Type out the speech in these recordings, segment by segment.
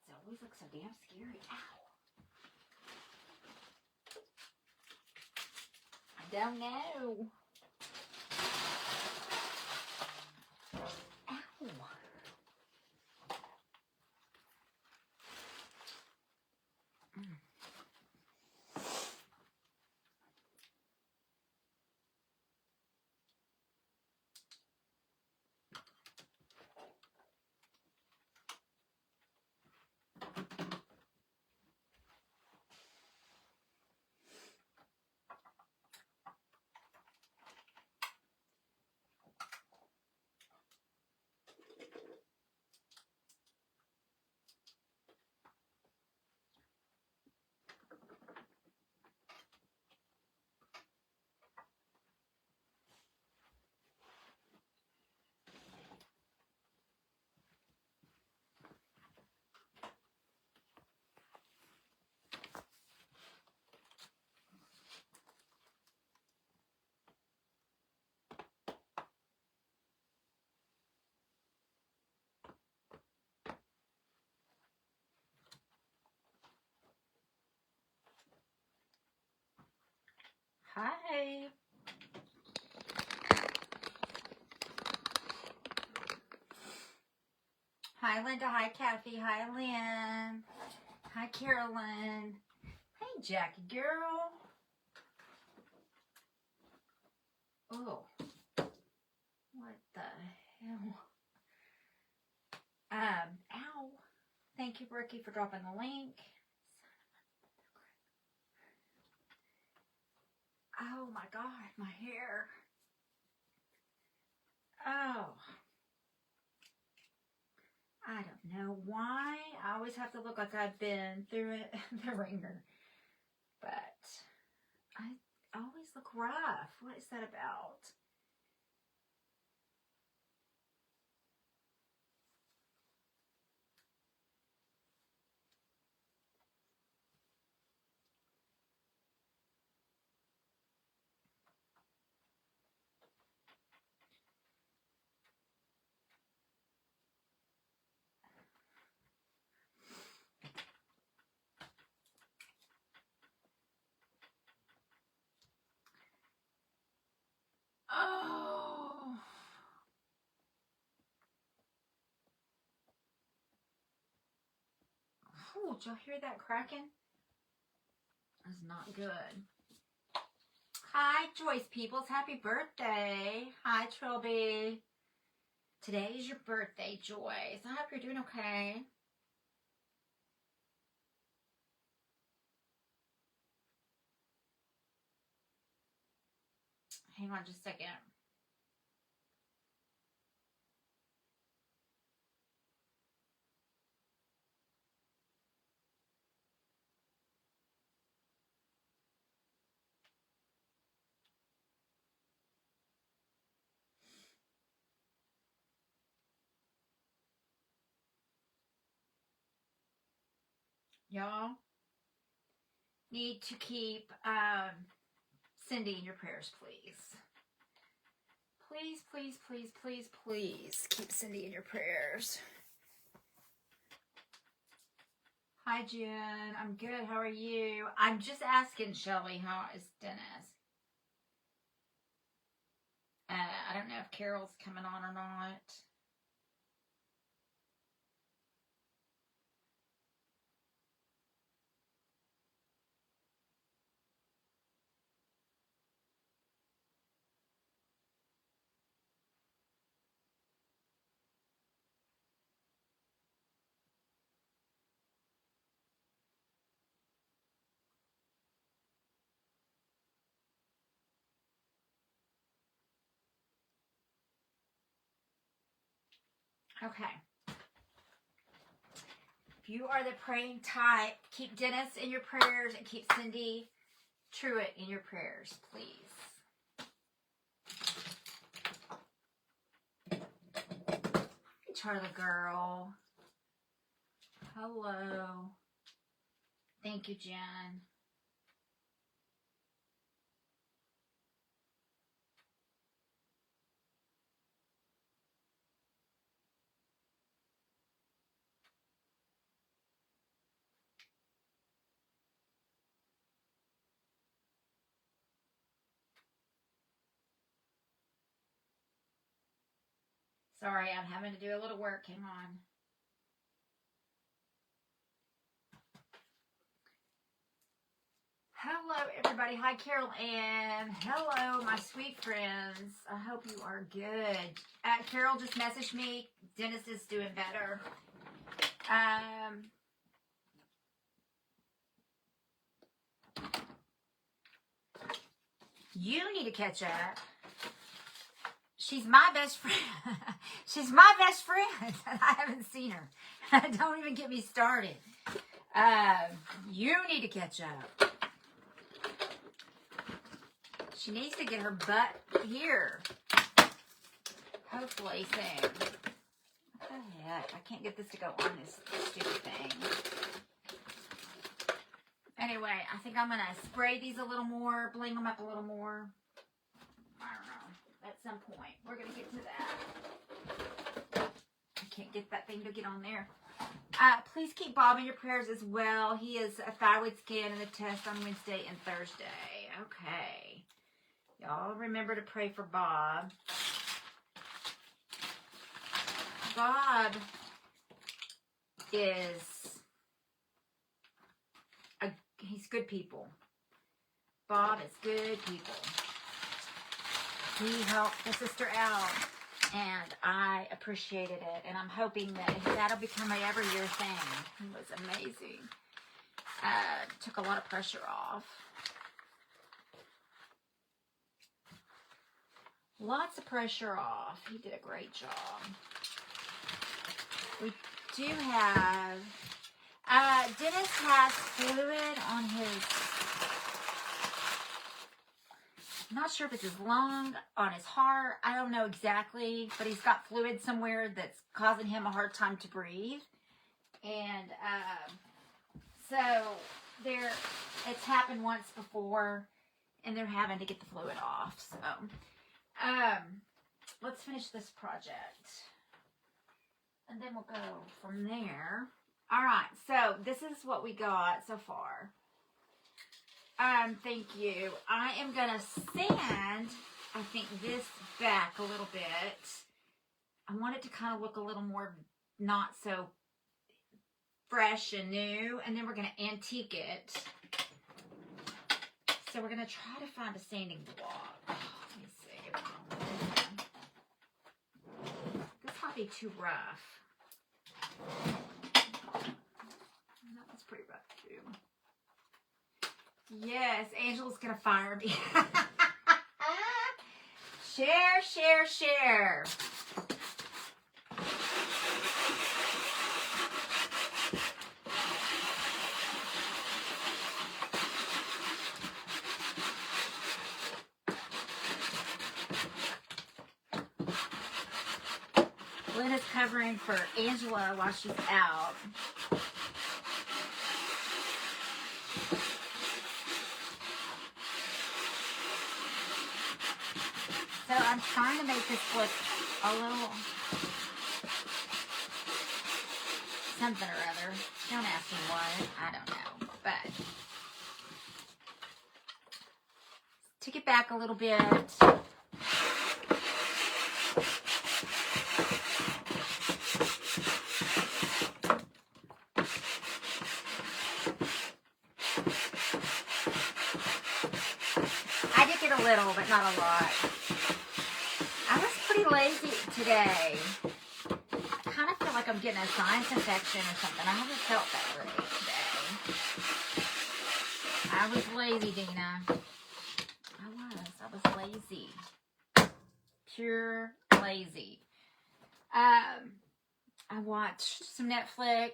It always looks so damn scary. Ow. I don't know. Ow. Hi. Hi, Linda. Hi, Kathy. Hi, Lynn. Hi, Carolyn. Hey, Jackie girl. Oh. What the hell? Ow. Thank you, Ricky, for dropping the link. Oh my God, my hair. Oh. I don't know why. I always have to look like I've been through it, the ringer. But I always look rough. What is that about? Oh. Ooh, did y'all hear that cracking? That's not good. Hi, Joyce Peoples. Happy birthday. Hi, Trilby. Today is your birthday, Joyce. I hope you're doing okay. Hang on just a second. Y'all need to keep Cindy in your prayers, please. Please, please, please, please, please keep Cindy in your prayers. Hi, Jen. I'm good. How are you? I'm just asking Shelly, how is Dennis? I don't know if Carol's coming on or not. Okay. If you are the praying type, keep Dennis in your prayers and keep Cindy Truitt in your prayers, please. Hey, Charlie girl. Hello. Thank you, Jen. Sorry, I'm having to do a little work. Hang on. Hello, everybody. Hi, Carol Ann. Hello, my sweet friends. I hope you are good. Carol just messaged me. Dennis is doing better. You need to catch up. She's my best friend. She's my best friend. I haven't seen her. Don't even get me started. You need to catch up. She needs to get her butt here. Hopefully soon. What the heck? I can't get this to go on this stupid thing. Anyway, I think I'm going to spray these a little more, bling them up a little more. I don't know. At some point, we're going to get to that. I can't get that thing to get on there. Please keep Bob in your prayers as well. He is a thyroid scan and a test on Wednesday and Thursday. Okay. Y'all remember to pray for Bob. Bob is... he's good people. Bob is good people. He helped the sister out, and I appreciated it, and I'm hoping that that'll become an every year thing. He was amazing. Took a lot of pressure off. Lots of pressure off. He did a great job. We do have... Dennis has fluid on his... I'm not sure if it's his lung, on his heart. I don't know exactly, but he's got fluid somewhere that's causing him a hard time to breathe. And so it's happened once before, and they're having to get the fluid off. So let's finish this project, and then we'll go from there. All right, so this is what we got so far. Thank you. I am going to sand, I think, this back a little bit. I want it to kind of look a little more not so fresh and new. And then we're going to antique it. So we're going to try to find a sanding block. Let me see. This might be too rough. That one's pretty rough too. Yes, Angela's gonna fire me. Share, share, share. Lynn is covering for Angela while she's out. So I'm trying to make this look a little something or other. Don't ask me what. I don't know. But take it back a little bit. I did get a little, but not a lot. I was pretty lazy today. I kind of feel like I'm getting a sinus infection or something. I haven't felt that way today. I was lazy, Dina. I was lazy. Pure lazy. I watched some Netflix.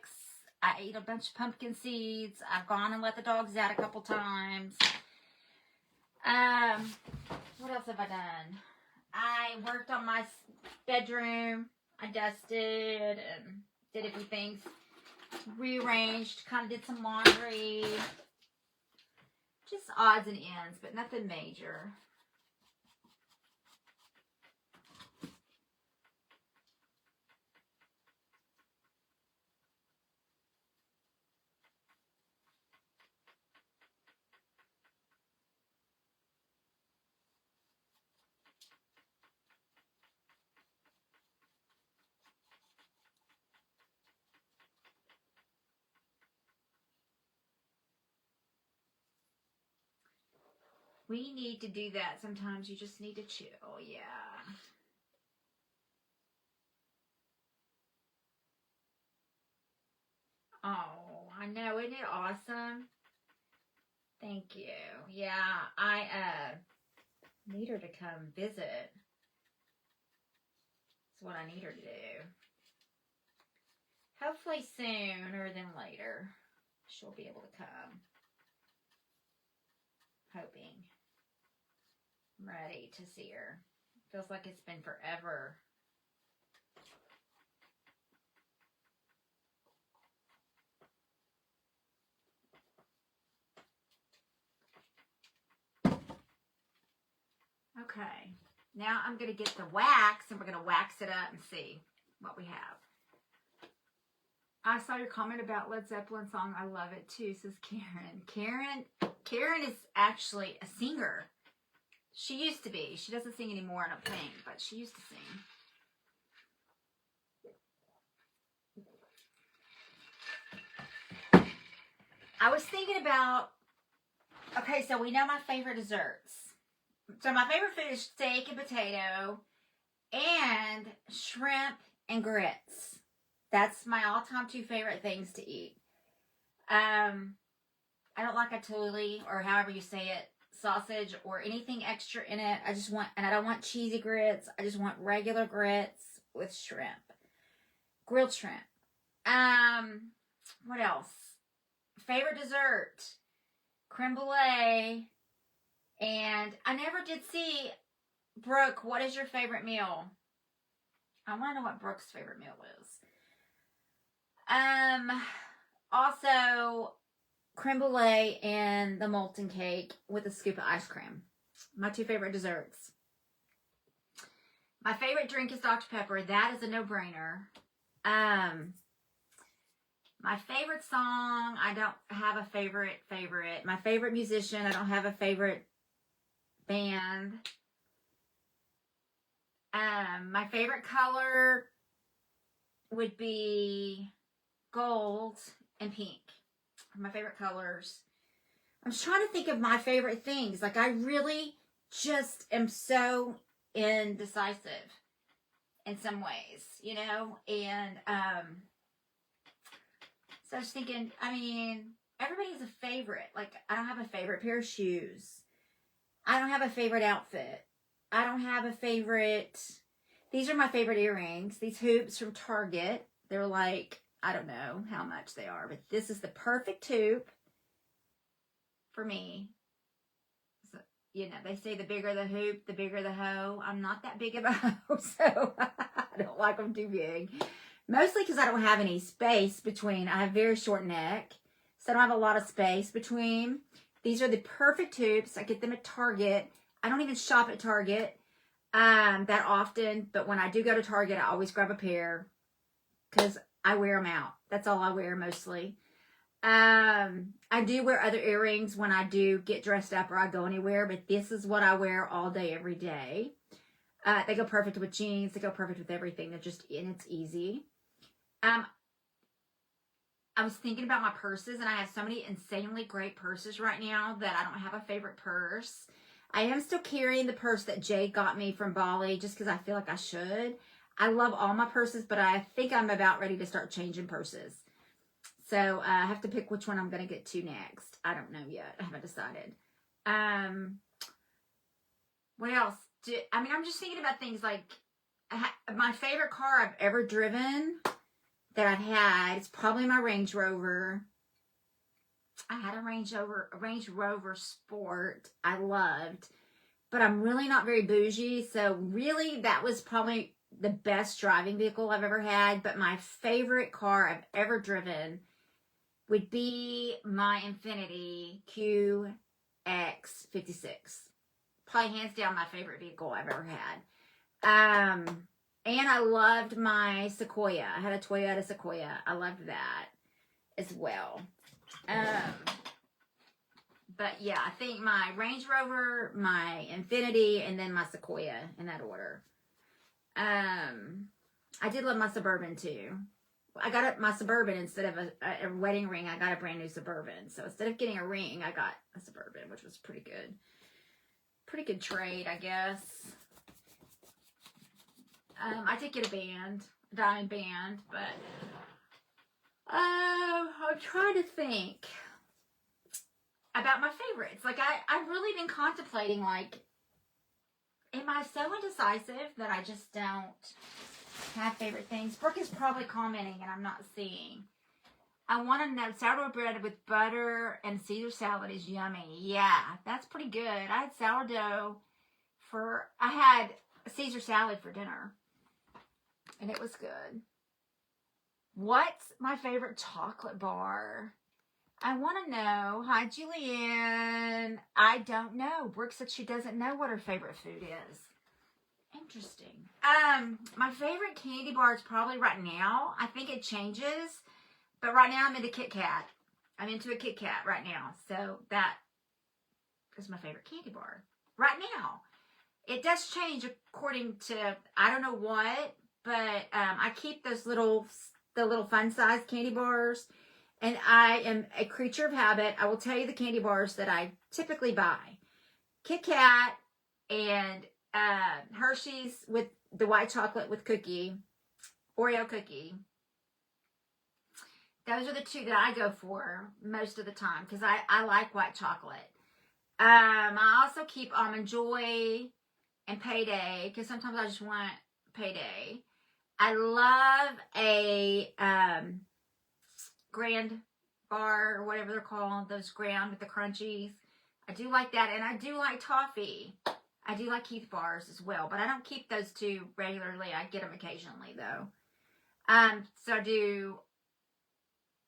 I ate a bunch of pumpkin seeds. I've gone and let the dogs out a couple times. What else have I done? I worked on my bedroom. I dusted and did a few things. Rearranged, kind of did some laundry. Just odds and ends, but nothing major. We need to do that. Sometimes you just need to chill. Yeah. Oh, I know. Isn't it awesome? Thank you. Yeah, I need her to come visit. That's what I need her to do. Hopefully sooner than later, she'll be able to come. Hoping. I'm ready to see her. Feels like it's been forever. Okay. Now I'm going to get the wax and we're going to wax it up and see what we have. I saw your comment about Led Zeppelin song. I love it too, says Karen. Karen is actually a singer. She used to be. She doesn't sing anymore, I don't think, but she used to sing. I was thinking about, okay, so we know my favorite desserts. So my favorite food is steak and potato and shrimp and grits. That's my all-time 2 favorite things to eat. I don't like a tule, or however you say it, sausage or anything extra in it. I just want, and I don't want cheesy grits. I just want regular grits with shrimp. Grilled shrimp. What else? Favorite dessert? Creme brulee. And I never did see, Brooke, what is your favorite meal? I want to know what Brooke's favorite meal is. Also, creme brulee and the molten cake with a scoop of ice cream. My 2 favorite desserts. My favorite drink is Dr. Pepper. That is a no-brainer. My favorite song, I don't have a favorite. My favorite musician, I don't have a favorite band. My favorite color would be gold and pink. My favorite colors. I'm just trying to think of my favorite things. Like, I really just am so indecisive in some ways, you know? And so I was thinking, I mean, everybody has a favorite. Like, I don't have a favorite pair of shoes. I don't have a favorite outfit. I don't have a favorite. These are my favorite earrings. These hoops from Target. They're like, I don't know how much they are, but this is the perfect hoop for me. So, you know, they say the bigger the hoop, the bigger the hoe. I'm not that big of a hoe, so I don't like them too big. Mostly because I don't have any space between. I have very short neck, so I don't have a lot of space between. These are the perfect hoops. I get them at Target. I don't even shop at Target that often, but when I do go to Target, I always grab a pair because I wear them out. That's all I wear mostly. I do wear other earrings when I do get dressed up or I go anywhere, but this is what I wear all day, every day. They go perfect with jeans. They go perfect with everything. They're just, and it's easy. I was thinking about my purses, and I have so many insanely great purses right now that I don't have a favorite purse. I am still carrying the purse that Jay got me from Bali just because I feel like I should. I love all my purses, but I think I'm about ready to start changing purses. So I have to pick which one I'm going to get to next. I don't know yet. I haven't decided. What else? I'm just thinking about things like my favorite car I've ever driven that I've had, it's probably my Range Rover. I had a Range Rover Sport I loved, but I'm really not very bougie, so really that was probably the best driving vehicle I've ever had. But my favorite car I've ever driven would be my Infiniti QX56. Probably hands down my favorite vehicle I've ever had. And I loved my Sequoia. I had a Toyota Sequoia. I loved that as well. But yeah, I think my Range Rover, my Infiniti, and then my Sequoia in that order. I did love my Suburban too. I got my Suburban instead of a wedding ring. I got a brand new Suburban. So instead of getting a ring, I got a Suburban, which was pretty good. pretty good trade, I guess. I did get a diamond band, but I'm trying to think about my favorites. Like, I've really been contemplating, like, am I so indecisive that I just don't have favorite things? Brooke is probably commenting and I'm not seeing. I want to know, sourdough bread with butter and Caesar salad is yummy. Yeah, that's pretty good. I had sourdough I had Caesar salad for dinner. And it was good. What's my favorite chocolate bar? I want to know. Hi, Julianne. I don't know. Brooke said she doesn't know what her favorite food is. Interesting. My favorite candy bar is probably right now. I think it changes. But right now I'm into Kit Kat. I'm into a Kit Kat right now. So that is my favorite candy bar. Right now. It does change according to, I don't know what. But I keep the little fun size candy bars. And I am a creature of habit. I will tell you the candy bars that I typically buy. Kit Kat and Hershey's with the white chocolate with cookie. Oreo cookie. Those are the two that I go for most of the time. Because I like white chocolate. I also keep Almond Joy and Payday. Because sometimes I just want Payday. I love a Grand bar or whatever they're called. Those Grand with the crunchies. I do like that. And I do like toffee. I do like Keith bars as well. But I don't keep those two regularly. I get them occasionally though. So I do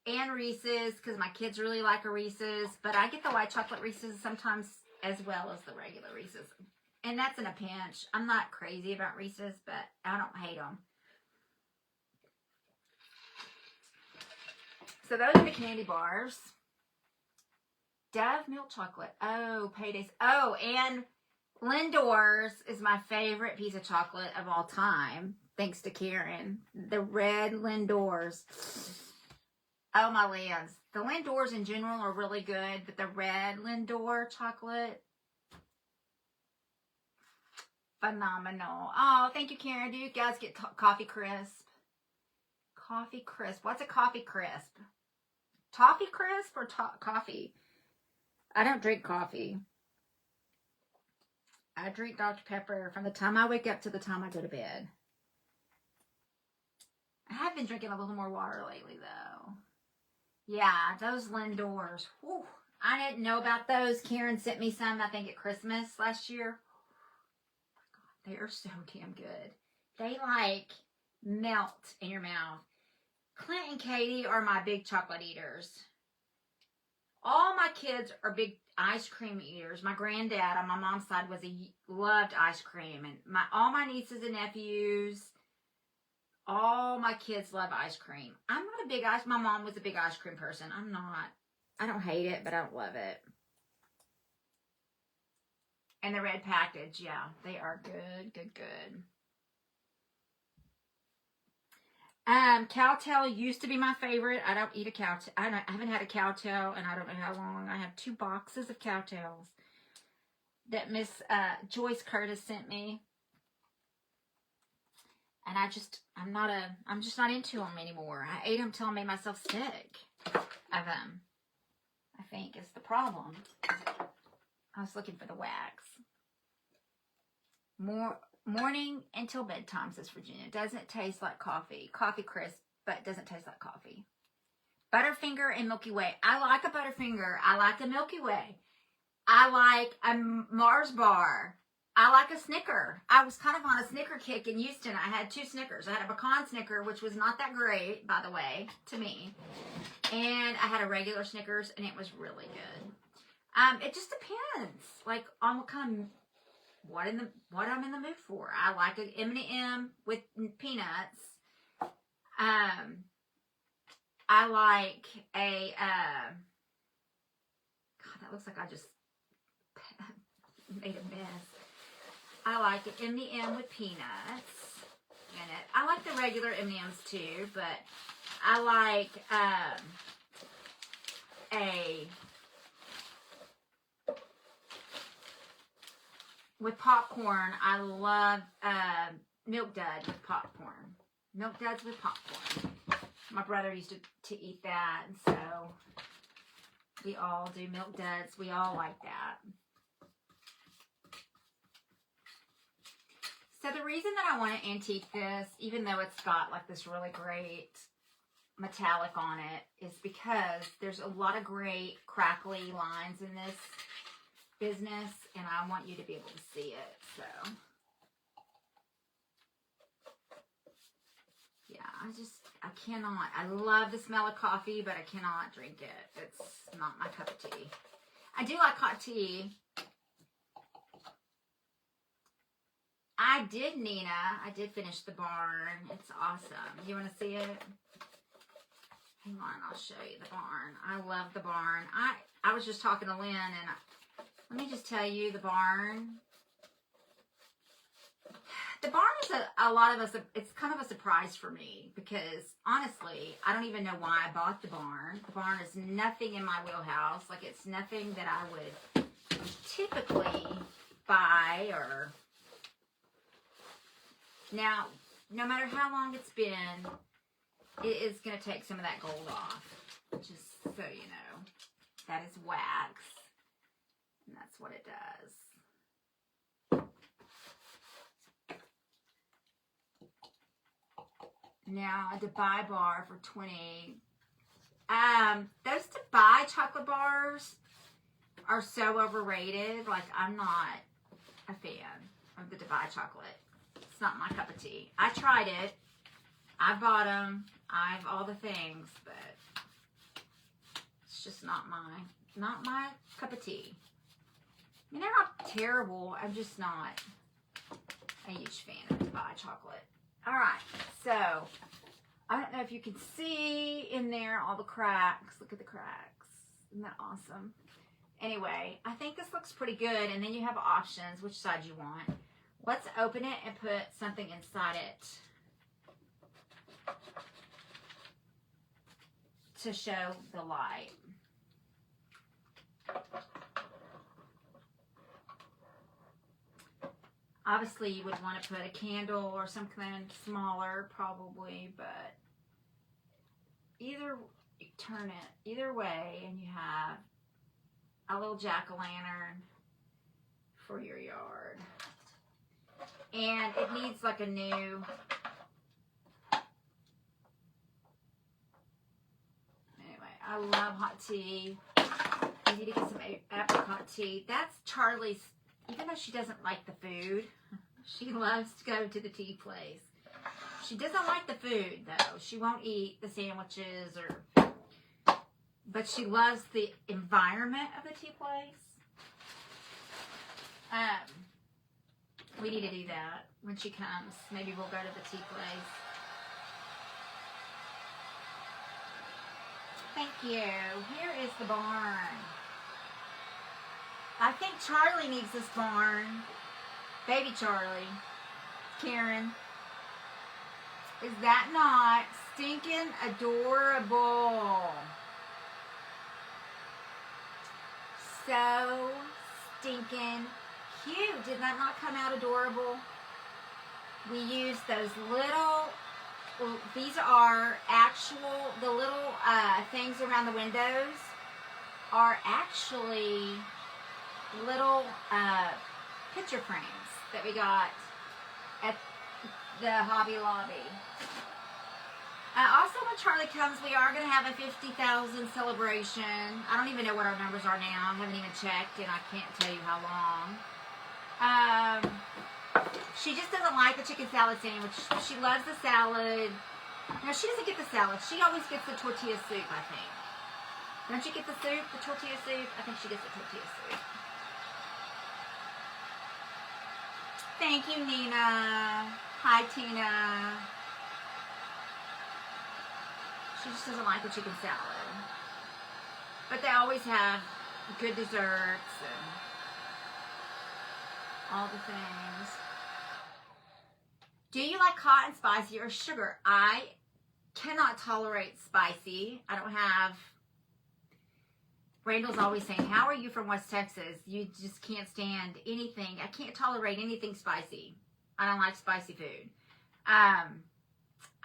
and Reese's because my kids really like a Reese's. But I get the white chocolate Reese's sometimes as well as the regular Reese's. And that's in a pinch. I'm not crazy about Reese's, but I don't hate them. So those are the candy bars. Dove milk chocolate. Oh, Paydays. Oh, and Lindor's is my favorite piece of chocolate of all time. Thanks to Karen. The red Lindor's. Oh, my lands. The Lindor's in general are really good, but the red Lindor chocolate, phenomenal. Oh, thank you, Karen. Do you guys get coffee crisp? Coffee crisp. What's a coffee crisp? Toffee crisp or coffee? I don't drink coffee. I drink Dr. Pepper from the time I wake up to the time I go to bed. I have been drinking a little more water lately, though. Yeah, those Lindor's. Whew, I didn't know about those. Karen sent me some, I think, at Christmas last year. Oh my God, they are so damn good. They, like, melt in your mouth. Clint and Katie are my big chocolate eaters. All my kids are big ice cream eaters. My granddad on my mom's side loved ice cream, and all my nieces and nephews, all my kids love ice cream. I'm not a big my mom was a big ice cream person. I'm not. I don't hate it, but I don't love it. And the red package, yeah, they are good, good, good. Cowtail used to be my favorite. I don't eat a cowtail. I haven't had a cowtail, and I don't know how long. I have 2 boxes of cowtails that Miss Joyce Curtis sent me, and I'm just not into them anymore. I ate them till I made myself sick of them. I think is the problem. I was looking for the wax. Morning until bedtime, says Virginia. Doesn't taste like coffee. Coffee crisp, but doesn't taste like coffee. Butterfinger and Milky Way. I like a Butterfinger. I like a Milky Way. I like a Mars bar. I like a Snicker. I was kind of on a Snicker kick in Houston. I had 2 Snickers. I had a pecan Snicker, which was not that great, by the way, to me. And I had a regular Snickers, and it was really good. It just depends, like, on what kind of what I'm in the mood for. I like an M&M with peanuts. I like a God, that looks like I just made a mess. I like an M&M with peanuts in it. I like the regular M&Ms too, but I like with popcorn, I love Milk Duds with popcorn. Milk Duds with popcorn. My brother used to eat that, and so we all do Milk Duds. We all like that. So the reason that I want to antique this, even though it's got like this really great metallic on it, is because there's a lot of great crackly lines in this business, and I want you to be able to see it. So yeah, I cannot. I love the smell of coffee, but I cannot drink it. It's not my cup of tea. I do like hot tea. I did, Nina. I did finish the barn. It's awesome. You want to see it? Hang on, I'll show you the barn. I love the barn. I was just talking to Lynn, and let me just tell you, the barn. The barn is a lot of us, it's kind of a surprise for me because, honestly, I don't even know why I bought the barn. The barn is nothing in my wheelhouse. Like, it's nothing that I would typically buy or... Now, no matter how long it's been, it is going to take some of that gold off. Just so you know. That is wax. And that's what it does. Now, a Dubai bar for $20. Those Dubai chocolate bars are so overrated. Like, I'm not a fan of the Dubai chocolate. It's not my cup of tea. I tried it. I bought them. I've all the things, but it's just not my cup of tea. I mean, they're not terrible. I'm just not a huge fan of Dubai chocolate. All right, so I don't know if you can see in there all the cracks. Look at the cracks. Isn't that awesome? Anyway, I think this looks pretty good, and then you have options, which side you want. Let's open it and put something inside it to show the light. Obviously, you would want to put a candle or something smaller, probably, but turn it either way, and you have a little jack-o'-lantern for your yard. And it needs like a new... Anyway, I love hot tea. You need to get some apricot tea. That's Charlie's... Even though she doesn't like the food, she loves to go to the tea place. She doesn't like the food, though. She won't eat the sandwiches, but she loves the environment of the tea place. We need to do that when she comes. Maybe we'll go to the tea place. Thank you. Here is the barn. I think Charlie needs this barn. Baby Charlie. Karen. Is that not stinking adorable? So stinking cute. Did that not come out adorable? We use those little, these are actual, the little things around the windows are actually little picture frames that we got at the Hobby Lobby. Also, when Charlie comes, we are going to have a 50,000 celebration. I don't even know what our numbers are now. I haven't even checked, and I can't tell you how long. She just doesn't like the chicken salad sandwich. She loves the salad. No, she doesn't get the salad. She always gets the tortilla soup, I think. Don't you get the soup, the tortilla soup? I think she gets the tortilla soup. Thank you, Nina. Hi, Tina. She just doesn't like the chicken salad. But they always have good desserts and all the things. Do you like hot and spicy or sugar? I cannot tolerate spicy. I don't have Randall's always saying, how are you from West Texas? You just can't stand anything. I can't tolerate anything spicy. I don't like spicy food. I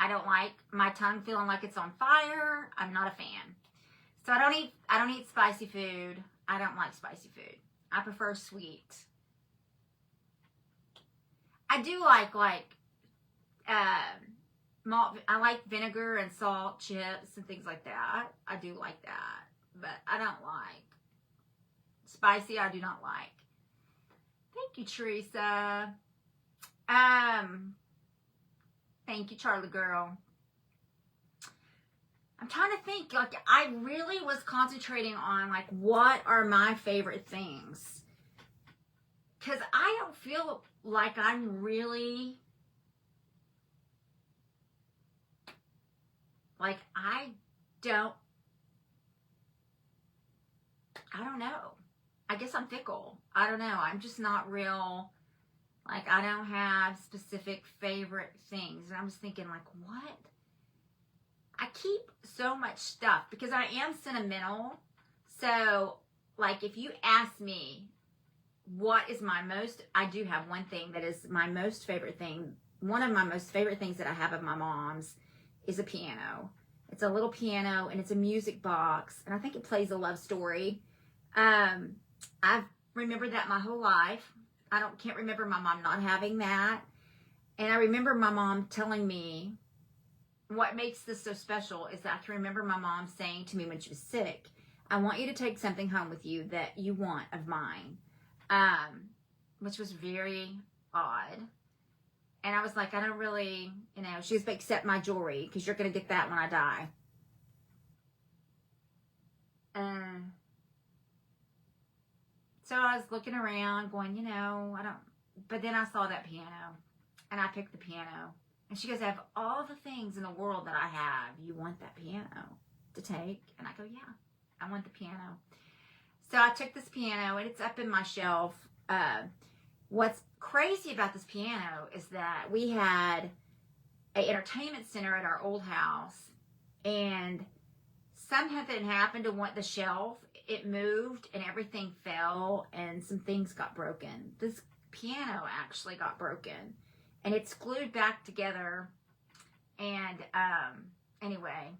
don't like my tongue feeling like it's on fire. I'm not a fan. So I don't eat spicy food. I don't like spicy food. I prefer sweet. I do like malt. I like vinegar and salt chips and things like that. I do like that. But I don't like spicy. I do not like. Thank you, Teresa. Thank you, Charlie girl. I'm trying to think. Like, I really was concentrating on like what are my favorite things, because I don't feel like I'm really like I don't know. I guess I'm fickle. I don't know. I'm just not real. Like, I don't have specific favorite things. And I'm just thinking, like, what? I keep so much stuff because I am sentimental. So, like, if you ask me what is my most, I do have one thing that is my most favorite thing. One of my most favorite things that I have of my mom's is a piano. It's a little piano and it's a music box. And I think it plays a love story. I've remembered that my whole life. Can't remember my mom not having that. And I remember my mom telling me what makes this so special is that I can remember my mom saying to me when she was sick, I want you to take something home with you that you want of mine. Which was very odd. And I was like, I don't really, she was like, accept my jewelry because you're going to get that when I die. So I was looking around going, but then I saw that piano and I picked the piano. And she goes, I have all the things in the world that I have. You want that piano to take? And I go, yeah, I want the piano. So I took this piano and it's up in my shelf. What's crazy about this piano is that we had an entertainment center at our old house and something happened to the shelf. It moved and everything fell and some things got broken. This piano actually got broken and it's glued back together. And anyway,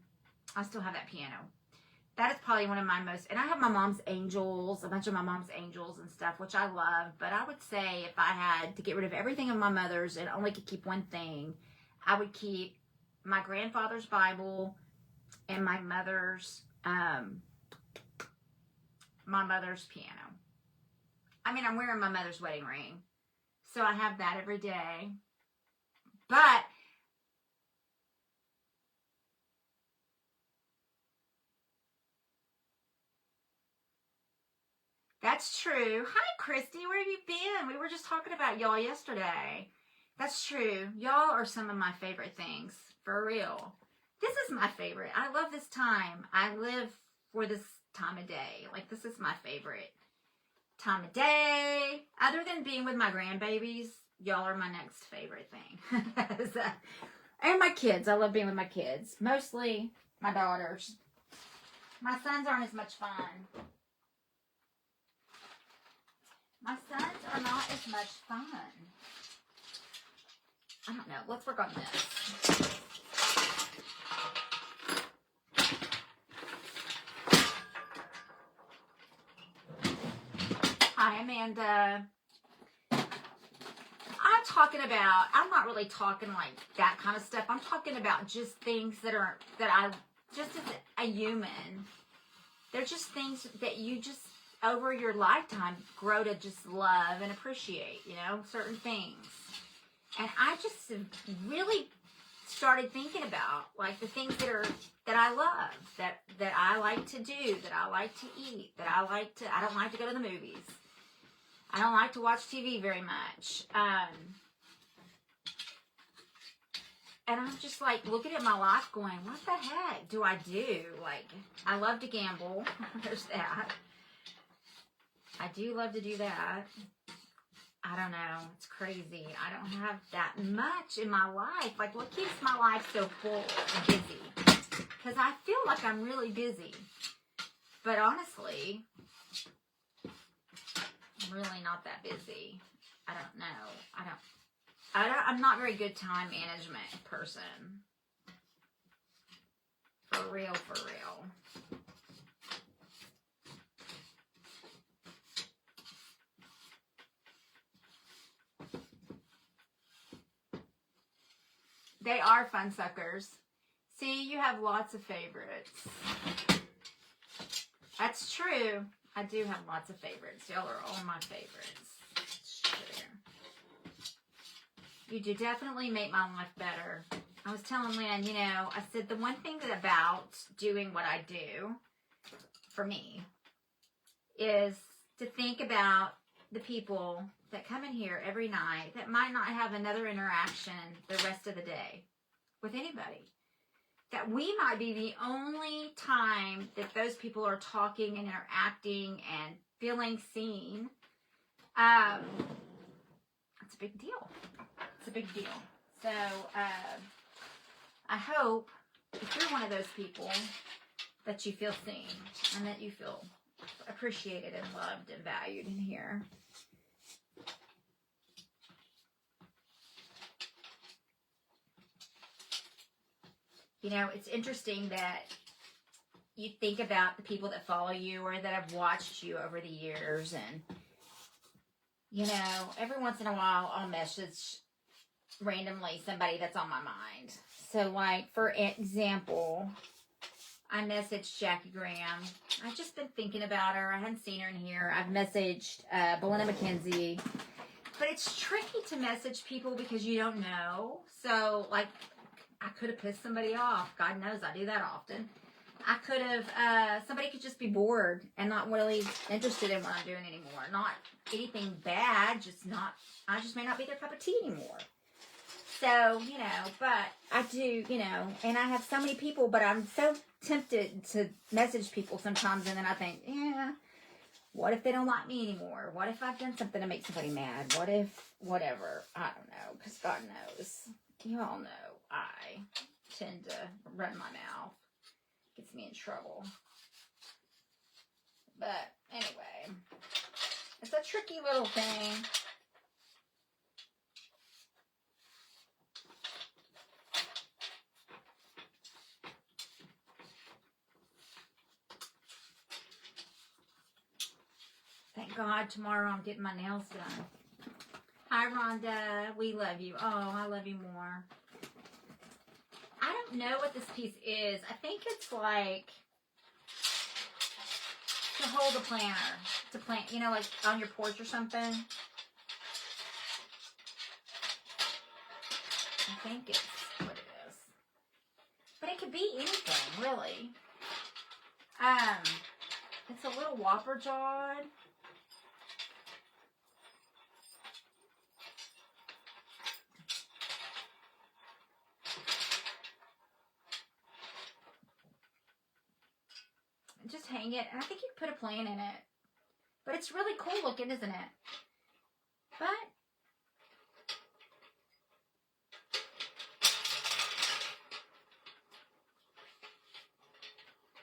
I still have that piano. That is probably one of my most, and I have my mom's angels, a bunch of my mom's angels and stuff, which I love. But I would say if I had to get rid of everything of my mother's and only could keep one thing, I would keep my grandfather's Bible and my mother's piano. I mean, I'm wearing my mother's wedding ring, so I have that every day. But that's true. Hi, Christy. Where have you been? We were just talking about y'all yesterday. That's true. Y'all are some of my favorite things. For real. This is my favorite. I love this time. I live for this time of day. Like, this is my favorite time of day. Other than being with my grandbabies, y'all are my next favorite thing. And my kids. I love being with my kids. Mostly my daughters. My sons aren't as much fun. My sons are not as much fun. I don't know. Let's work on this. Hi, Amanda. I'm not really talking like that kind of stuff. I'm talking about just things that I, just as a human, they're just things that you just, over your lifetime, grow to just love and appreciate, certain things. And I just really started thinking about, like, the things that I love, that I like to do, that I like to eat, I don't like to go to the movies. I don't like to watch TV very much. And I'm just, like, looking at my life going, what the heck do I do? Like, I love to gamble. There's that. I do love to do that. I don't know. It's crazy. I don't have that much in my life. Like, what keeps my life so full and busy? Because I feel like I'm really busy. But honestly, I'm really not that busy. I don't know. I'm not a very good time management person. For real, for real. They are fun suckers. See, you have lots of favorites. That's true. I do have lots of favorites. Y'all are all my favorites. It's true. You do definitely make my life better. I was telling Lynn, you know, I said the one thing about doing what I do for me is to think about the people that come in here every night that might not have another interaction the rest of the day with anybody. That we might be the only time that those people are talking and interacting and feeling seen. It's a big deal. It's a big deal. So, I hope if you're one of those people that you feel seen and that you feel appreciated and loved and valued in here. You know, it's interesting that you think about the people that follow you or that have watched you over the years, and, you know, every once in a while I'll message randomly somebody that's on my mind. So, like, for example, I messaged Jackie Graham. I've just been thinking about her. I hadn't seen her in here. I've messaged Belinda McKenzie. But it's tricky to message people because you don't know. So, like, I could have pissed somebody off. God knows I do that often. I could have, somebody could just be bored and not really interested in what I'm doing anymore. Not anything bad, I just may not be their cup of tea anymore. So, you know, but I do, you know, and I have so many people, but I'm so tempted to message people sometimes, and then I think, yeah, what if they don't like me anymore? What if I've done something to make somebody mad? What if, whatever, I don't know, because God knows, you all know, I tend to run my mouth. Gets me in trouble. But, anyway, it's a tricky little thing. Thank God tomorrow I'm getting my nails done. Hi, Rhonda. We love you. Oh, I love you more. I don't know what this piece is. I think it's like to hold a planter. To plant, you know, like on your porch or something. I think it's what it is. But it could be anything, really. It's a little whopper jawed. Just hang it, and I think you can put a plant in it. But it's really cool looking, isn't it? But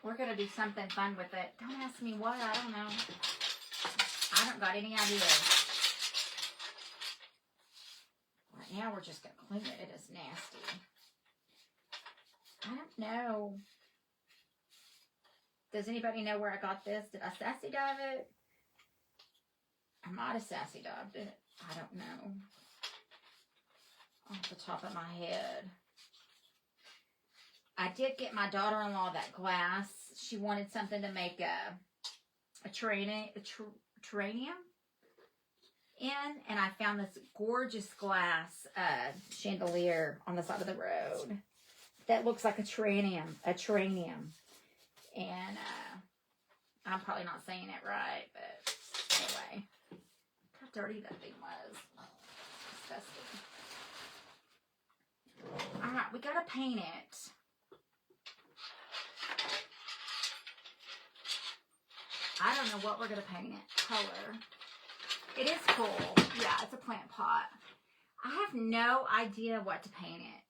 we're gonna do something fun with it. Don't ask me what, I don't know. I don't got any idea. Right now we're just gonna clean it. It is nasty. I don't know. Does anybody know where I got this? Did I sassy dive it? I might have sassy dived it. I don't know. Off the top of my head. I did get my daughter-in-law that glass. She wanted something to make a terrarium in, and I found this gorgeous glass chandelier on the side of the road that looks like a terrarium. And I'm probably not saying it right, but anyway. Look how dirty that thing was. Disgusting. Alright, we gotta paint it. I don't know what we're gonna paint it. Color. It is cool. Yeah, it's a plant pot. I have no idea what to paint it.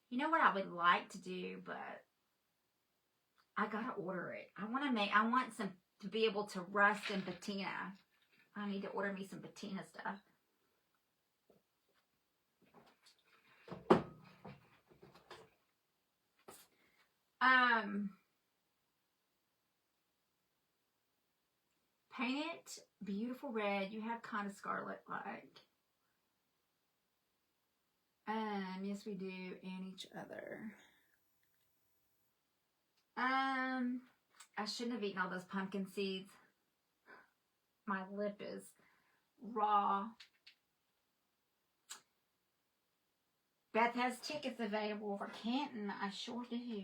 You know what I would like to do, but I gotta order it. I want some to be able to rust and patina. I need to order me some patina stuff. Paint it beautiful red. You have kind of scarlet like. Yes we do, and each other. I shouldn't have eaten all those pumpkin seeds. My lip is raw. Beth has tickets available for Canton. I sure do.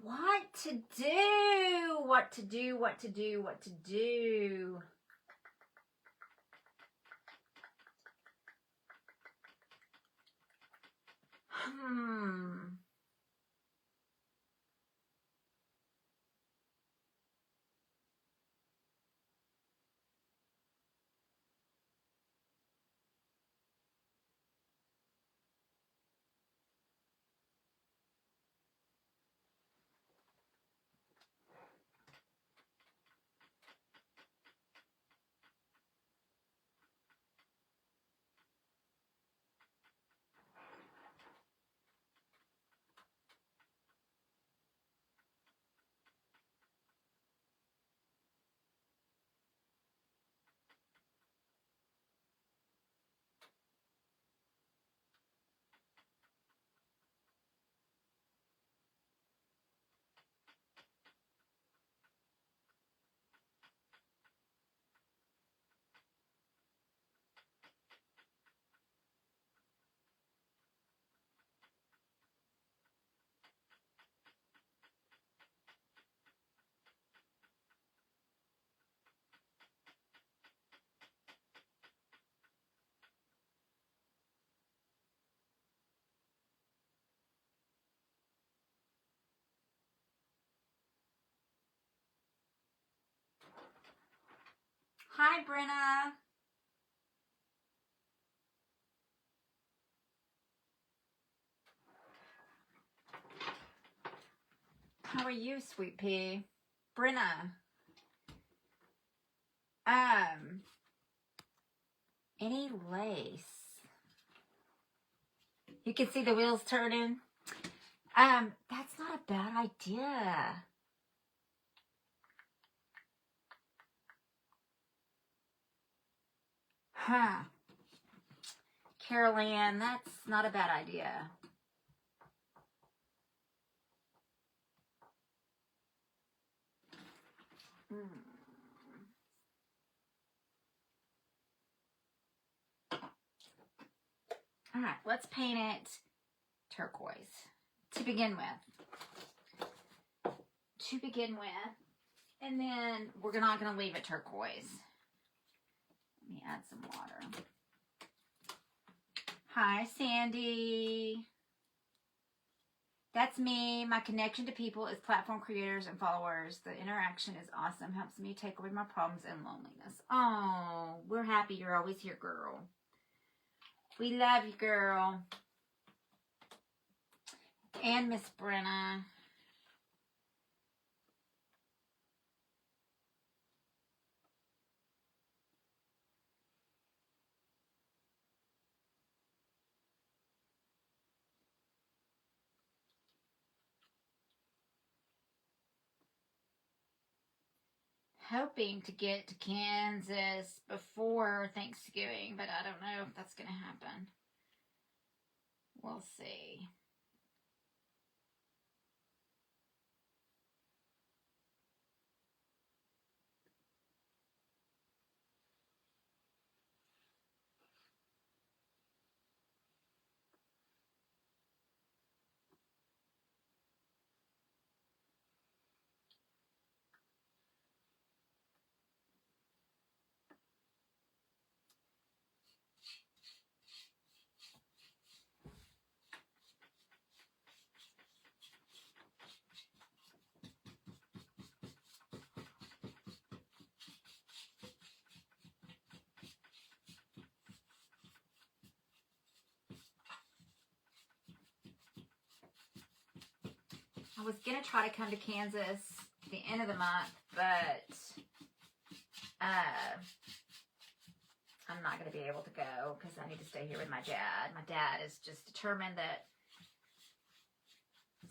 What to do? What to do? What to do? What to do? Hi, Brenna. How are you, sweet pea? Brenna. Any lace? You can see the wheels turning. That's not a bad idea. Huh. Carol Ann, that's not a bad idea. All right, let's paint it turquoise to begin with. And then we're not going to leave it turquoise. Let me add some water. Hi, Sandy. That's me. My connection to people is platform creators and followers. The interaction is awesome. Helps me take away my problems and loneliness. Oh, we're happy you're always here, girl. We love you, girl. And Miss Brenna. Hoping to get to Kansas before Thanksgiving, but I don't know if that's going to happen. We'll see. was going to try to come to Kansas at the end of the month, but I'm not going to be able to go because I need to stay here with my dad. My dad is just determined that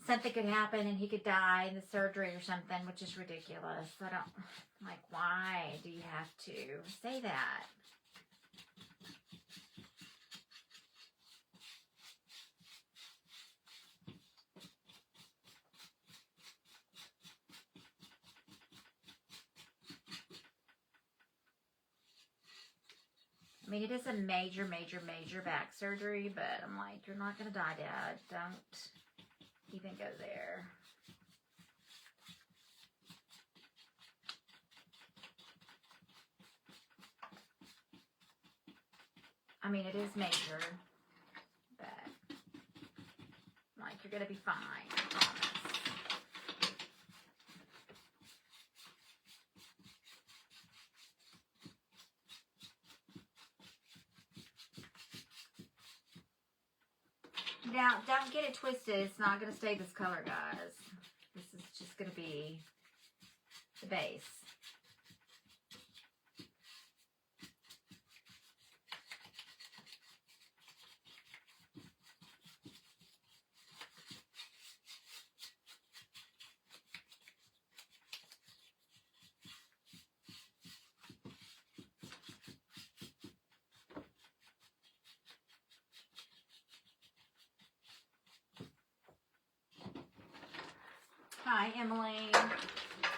something could happen and he could die in the surgery or something, which is ridiculous. I don't, like, why do you have to say that? I mean, it is a major, major, major back surgery, but I'm like, you're not going to die, Dad. Don't even go there. I mean, it is major, but like, you're going to be fine, I promise. Now, don't get it twisted. It's not going to stay this color, guys. This is just going to be the base. Hi, Emily.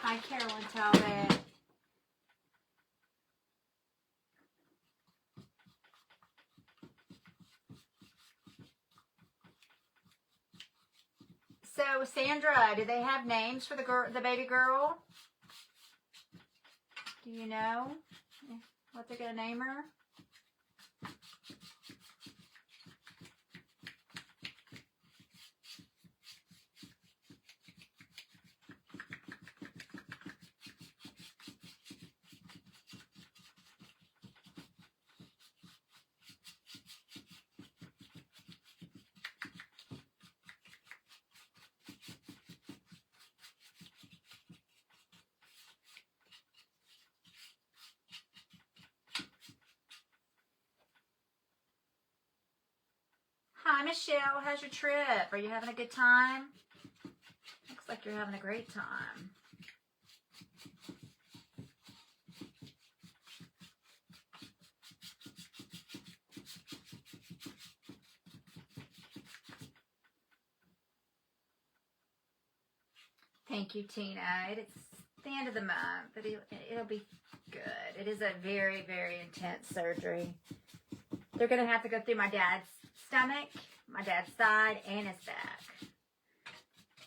Hi, Carolyn Talbot. So, Sandra, do they have names for the baby girl? Do you know what they're going to name her? Hi, Michelle. How's your trip? Are you having a good time? Looks like you're having a great time. Thank you, Tina. It's the end of the month, but it'll be good. It is a very, very intense surgery. They're going to have to go through my dad's stomach, my dad's side, and his back.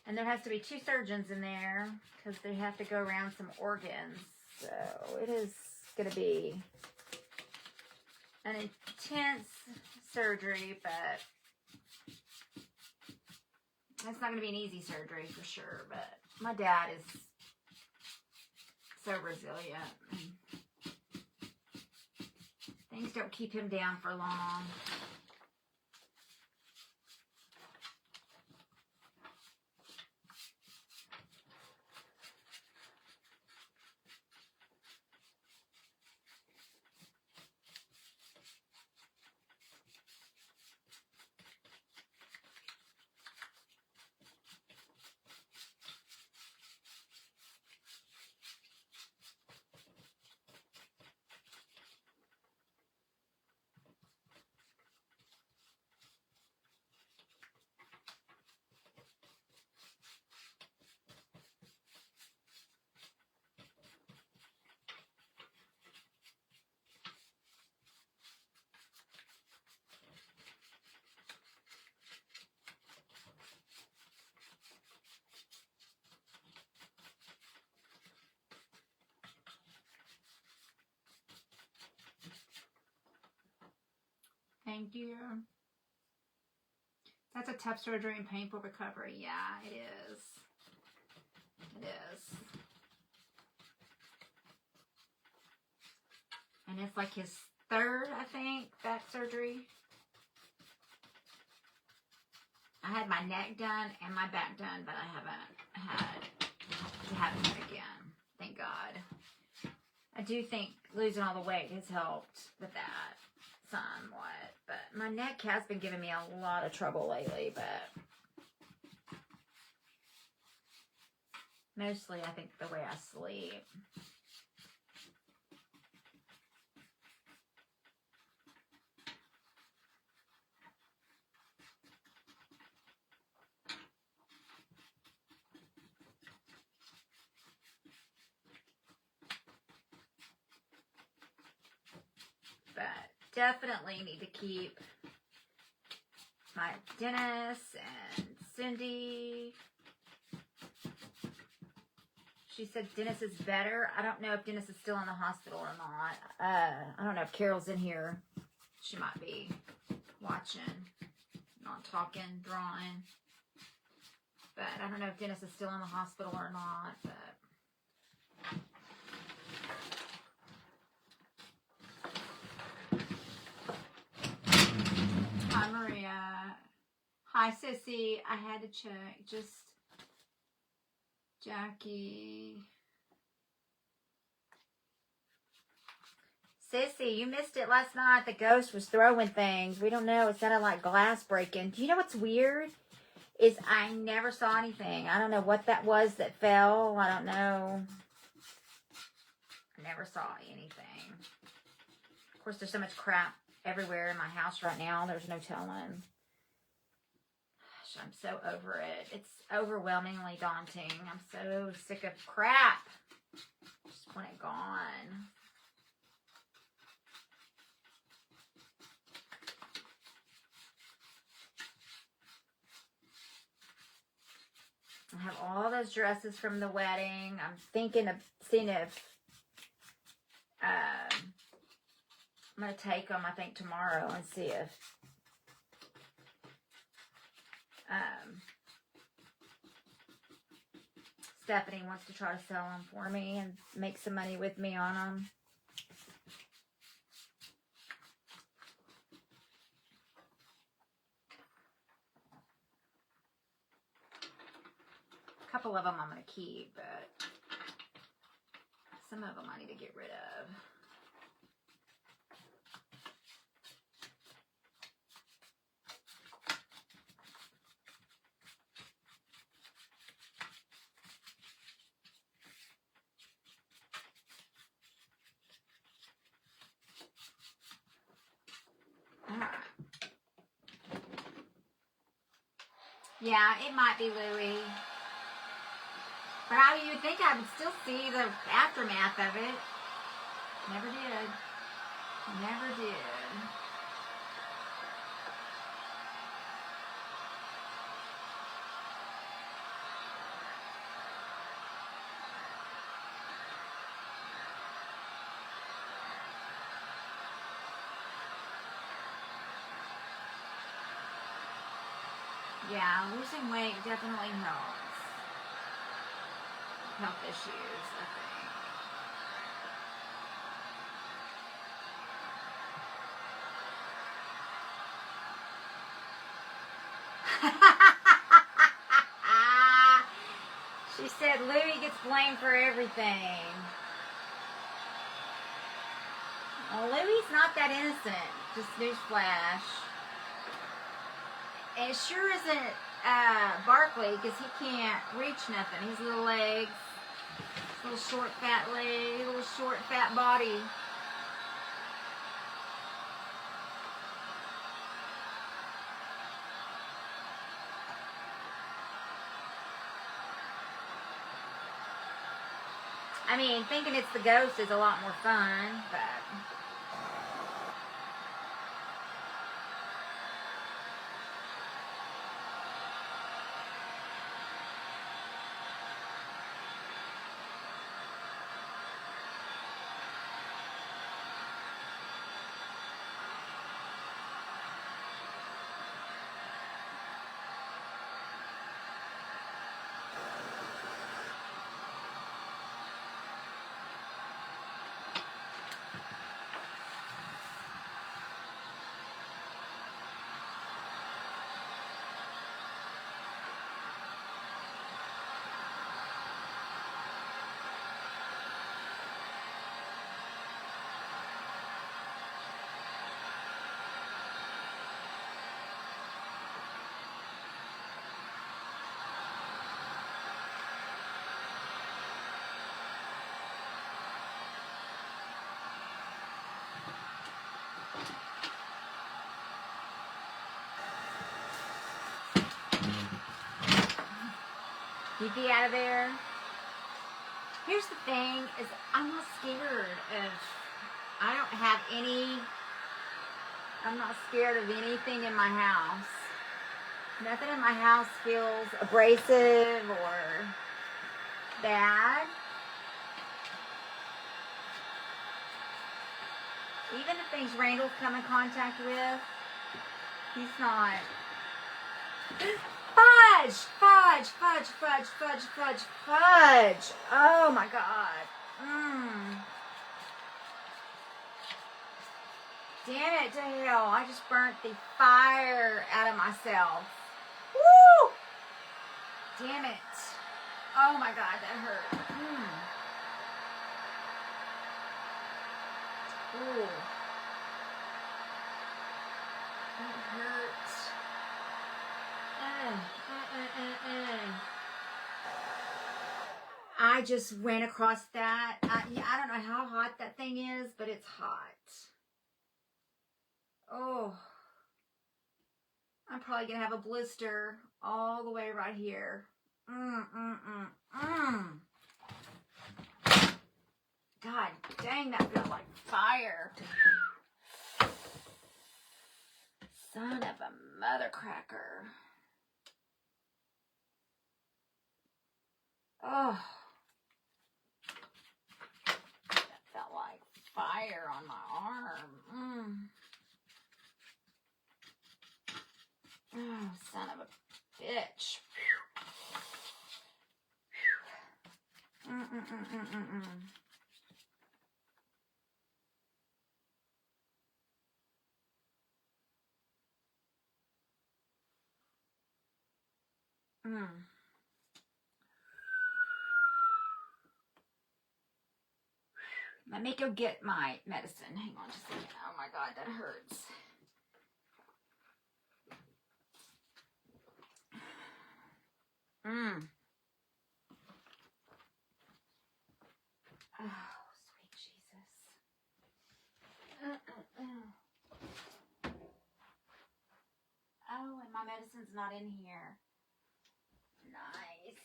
And there has to be 2 surgeons in there because they have to go around some organs. So it is going to be an intense surgery, but it's not going to be an easy surgery for sure. But my dad is so resilient. Things don't keep him down for long. Thank you. That's a tough surgery and painful recovery. Yeah, it is. It is. And it's like his 3rd, I think, back surgery. I I had my neck done and my back done, but I haven't had it again. Thank God. I do think losing all the weight has helped with that somewhat. But my neck has been giving me a lot of trouble lately, but mostly I think the way I sleep. But definitely need to keep my Dennis and Cindy. She said Dennis is better. I don't know if Dennis is still in the hospital or not. I don't know if Carol's in here. She might be watching, not talking, drawing. But I don't know if Dennis is still in the hospital or not. But hi, Maria. Hi, Sissy. I had to check. Just Jackie. Sissy, you missed it last night. The ghost was throwing things. We don't know. It sounded like glass breaking. Do you know what's weird? Is I never saw anything. I don't know what that was that fell. I don't know. I never saw anything. Of course, there's so much crap everywhere in my house right now. There's no telling. Gosh, I'm so over it. It's overwhelmingly daunting. I'm so sick of crap. Just want it gone. I have all those dresses from the wedding. I'm thinking of seeing if I'm going to take them, I think, tomorrow and see if Stephanie wants to try to sell them for me and make some money with me on them. A couple of them I'm going to keep, but some of them I need to get rid of. Yeah, it might be Louie. But you would think I would still see the aftermath of it. Never did. Never did. Yeah, losing weight definitely helps. Health issues, I think. She said Louie gets blamed for everything. Well, Louie's not that innocent. Just newsflash. And it sure isn't Barkley, because he can't reach nothing. His little legs, little short fat leg, little short fat body. I mean, thinking it's the ghost is a lot more fun, but Get thee out of there. Here's the thing, is I'm not scared of, I don't have any, I'm not scared of anything in my house. Nothing in my house feels abrasive or bad. Even the things Randall's come in contact with, he's not. Fudge! Fudge! Fudge! Fudge! Fudge! Fudge! Fudge! Oh my God. Damn it to hell. I just burnt the fire out of myself. Woo! Damn it. Oh my God, that hurt. Ooh. That hurts. I just ran across that. I don't know how hot that thing is, but it's hot. Oh. I'm probably going to have a blister all the way right here. God dang, that feels like fire. Son of a mother cracker. Oh. That felt like fire on my arm. Oh, son of a bitch. Let me go get my medicine. Hang on just a second. Oh my God, that hurts. Oh, sweet Jesus. Oh, and my medicine's not in here. Nice.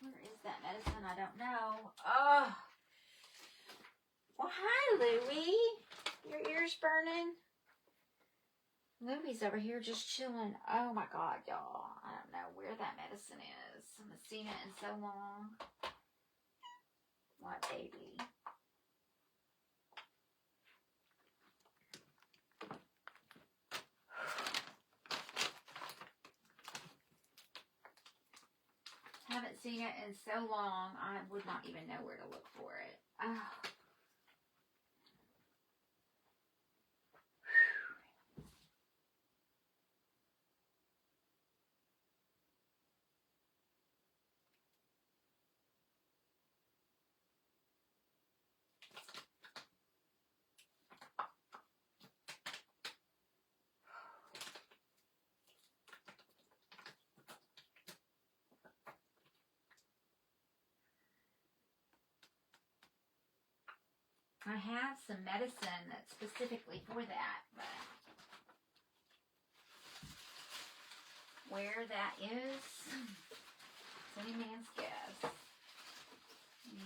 Where is that medicine? I don't know. Oh. Well, hi, Louie. Your ear's burning? Louie's over here just chilling. Oh, my God, y'all. I don't know where that medicine is. I haven't seen it in so long. My baby. Haven't seen it in so long, I would not even know where to look for it. Oh. I have some medicine that's specifically for that, but where that is, it's any man's guess.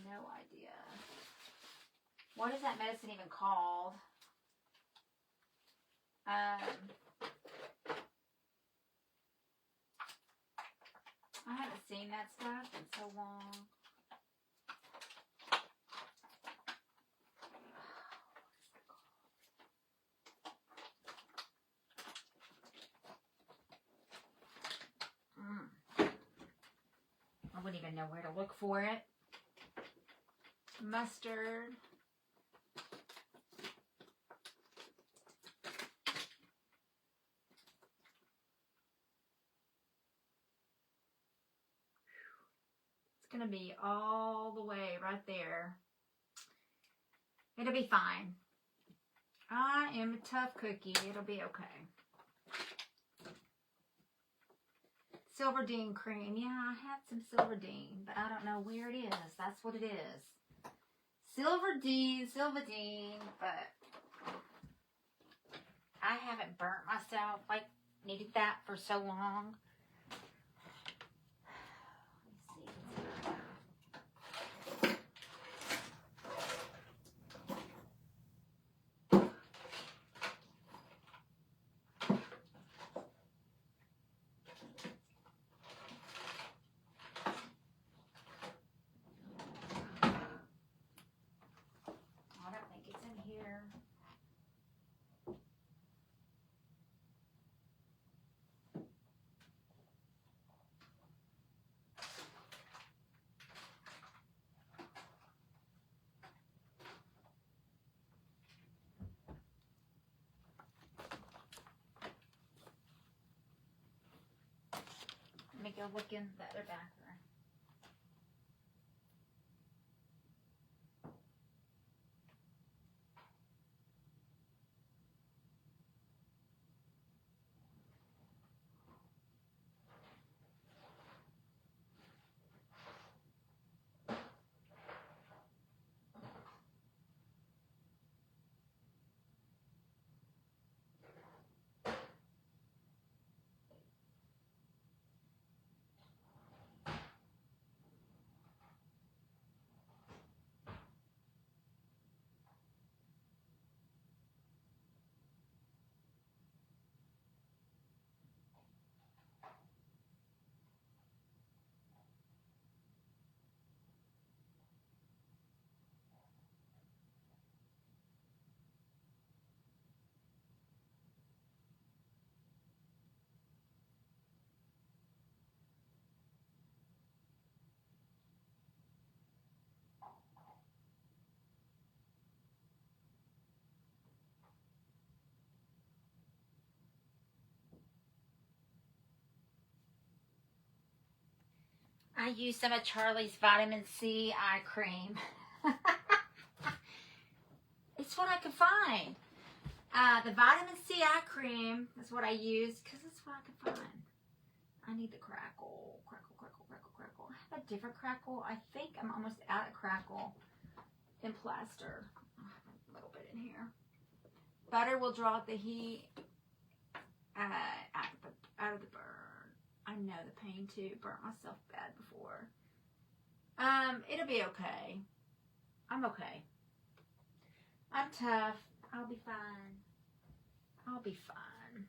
No idea. What is that medicine even called? I haven't seen that stuff in so long. I wouldn't even know where to look for it. Mustard. It's going to be all the way right there. It'll be fine. I am a tough cookie. It'll be okay. Silverdene cream. Yeah, I had some Silverdene, but I don't know where it is. That's what it is. Silverdene, but I haven't burnt myself. Like, needed that for so long. me go look in the other bathroom. I use some of Charlie's vitamin C eye cream. It's what I could find. The vitamin C eye cream is what I use because it's what I could find. I need the crackle. Crackle, crackle, crackle, crackle. I have a different crackle. I think I'm almost out of crackle in plaster. I'll have a little bit in here. Butter will draw the heat out of the burn. I know the pain too. Burnt myself bad before. It'll be okay. I'm okay. I'm tough. I'll be fine. I'll be fine.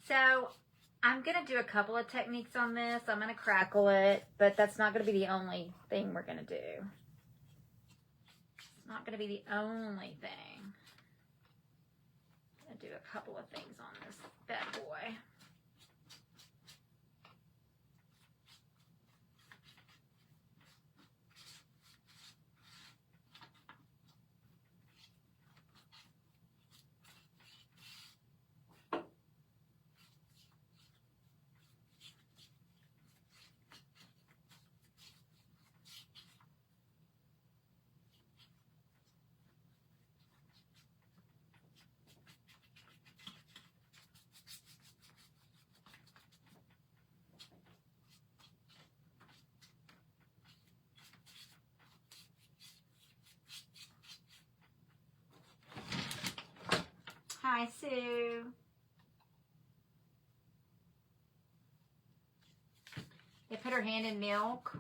So I'm going to do a couple of techniques on this. I'm going to crackle it, but that's not going to be the only thing we're going to do. It's not going to be the only thing. I'm going to do a couple of things on this bad boy. Hi, Sue. They put her hand in milk.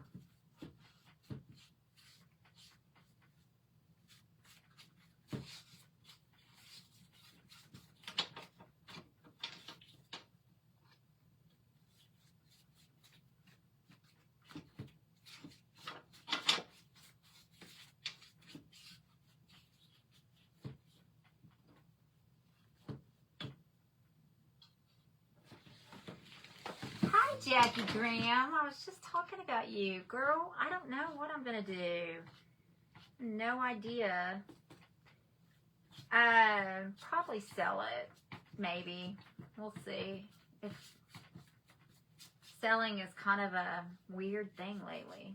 Jackie Graham, I was just talking about you. Girl, I don't know what I'm going to do. No idea. Probably sell it. Maybe. We'll see. If selling is kind of a weird thing lately.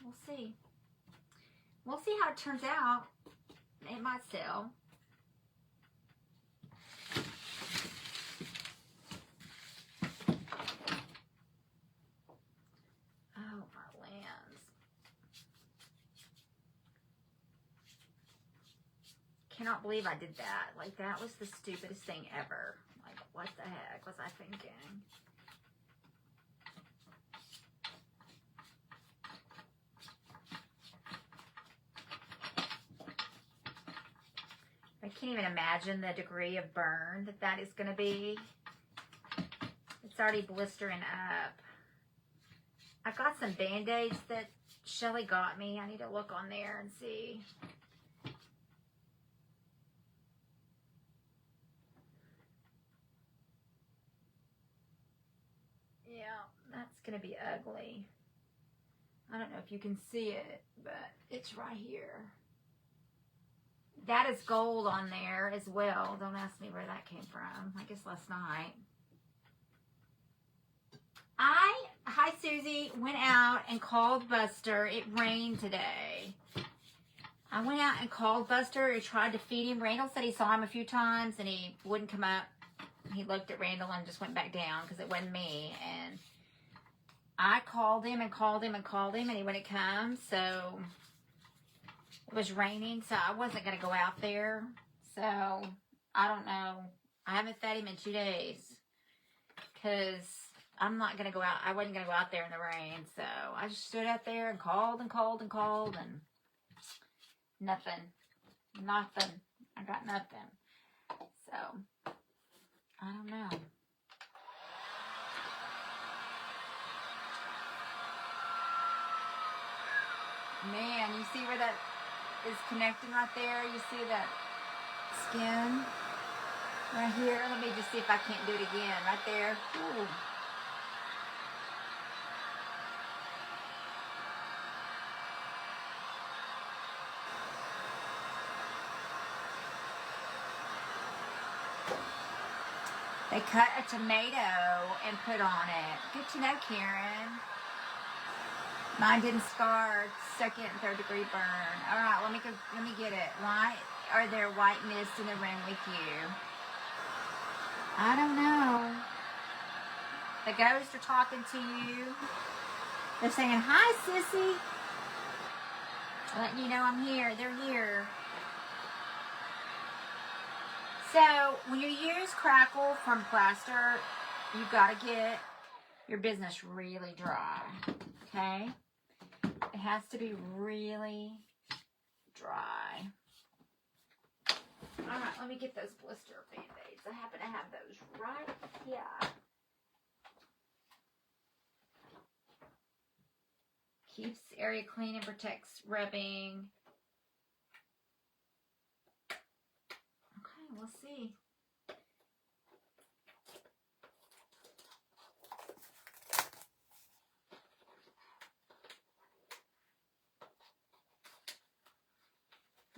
We'll see. We'll see how it turns out. It might sell. Cannot believe I did that. Like, that was the stupidest thing ever. Like, what the heck was I thinking? I can't even imagine the degree of burn that that is going to be. It's already blistering up. I've got some Band-Aids that Shelly got me. I need to look on there and see. Yeah, that's going to be ugly. I don't know if you can see it, but it's right here. That is gold on there as well. Don't ask me where that came from. I guess last night. Hi Susie, went out and called Buster. It rained today. I went out and called Buster and tried to feed him. Randall said he saw him a few times and he wouldn't come up. He looked at Randall and just went back down because it wasn't me. And I called him and called him and called him and he wouldn't come. So it was raining, so I wasn't going to go out there. So I don't know. I haven't fed him in 2 days because I'm not going to go out. I wasn't going to go out there in the rain. So I just stood out there and called and called and called and nothing. Nothing. I got nothing. So I don't know. Man, you see where that is connecting right there? You see that skin right here? Let me just see if I can't do it again. Right there. Ooh. They cut a tomato and put on it. Good to know, Karen. Mine didn't scar. Second and third degree burn. All right, let me get it. Why are there white mist in the room with you? I don't know. The ghosts are talking to you. They're saying, hi, sissy. Letting you know I'm here. They're here. So, when you use crackle from plaster, you've got to get your business really dry. Okay? It has to be really dry. All right, let me get those blister band-aids. I happen to have those right here. Keeps the area clean and protects rubbing. Okay, we'll see.